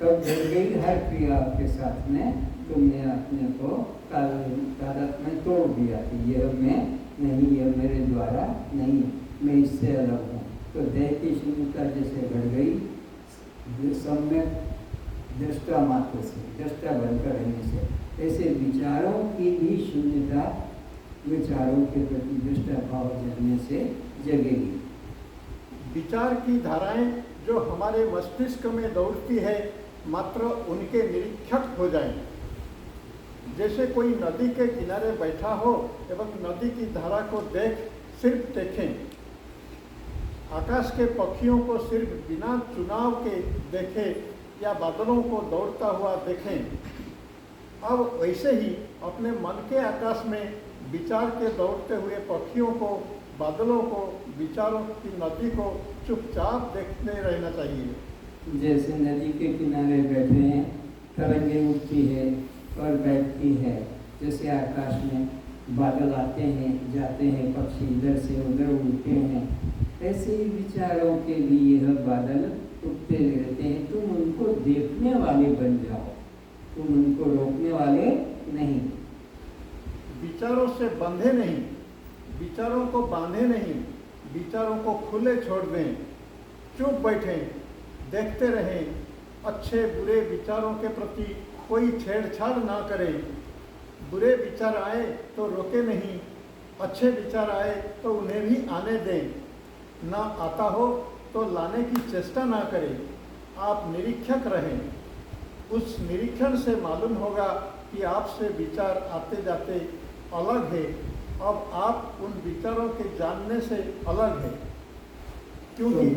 कब घट गई? हर क्रिया के साथ में तुमने अपने को तादात्म्य में तोड़ दिया कि यह मैं नहीं, यह मेरे द्वारा नहीं, मैं इससे अलग हूँ। तो देह की शून्यता जैसे घट गई सम्यक दृष्टा मात्र से, दृष्टा बनकर रहने से, ऐसे विचारों की भी शून्यता विचारों के प्रति दृष्टा भाव जगने से जगेगी। विचार की धाराएं जो हमारे मस्तिष्क में दौड़ती है, मात्र उनके निरीक्षक हो जाएं। जैसे कोई नदी के किनारे बैठा हो एवं नदी की धारा को सिर्फ देखें, आकाश के पक्षियों को सिर्फ बिना चुनाव के देखें या बादलों को दौड़ता हुआ देखें। अब वैसे ही अपने मन के आकाश में विचार के दौड़ते हुए पक्षियों को, बादलों को, विचारों की नदी को चुपचाप देखते रहना चाहिए। जैसे नदी के किनारे बैठे हैं, तरंगें उठती है और बैठती है, जैसे आकाश में बादल आते हैं जाते हैं, पक्षी इधर से उधर उड़ते हैं, ऐसे ही विचारों के लिए यह बादल उठते रहते हैं। तुम उनको देखने वाले बन जाओ, तुम उनको रोकने वाले नहीं। विचारों से बंधे नहीं, विचारों को बांधे नहीं, विचारों को खुले छोड़ दें, चुप बैठें, देखते रहें। अच्छे बुरे विचारों के प्रति कोई छेड़छाड़ ना करें। बुरे विचार आए तो रोके नहीं, अच्छे विचार आए तो उन्हें भी आने दें। ना आता हो तो लाने की चेष्टा ना करें। आप निरीक्षक रहें। उस निरीक्षण से मालूम होगा कि आपसे विचार आते जाते अलग है। अब आप उन विचारों के जानने से अलग है, क्योंकि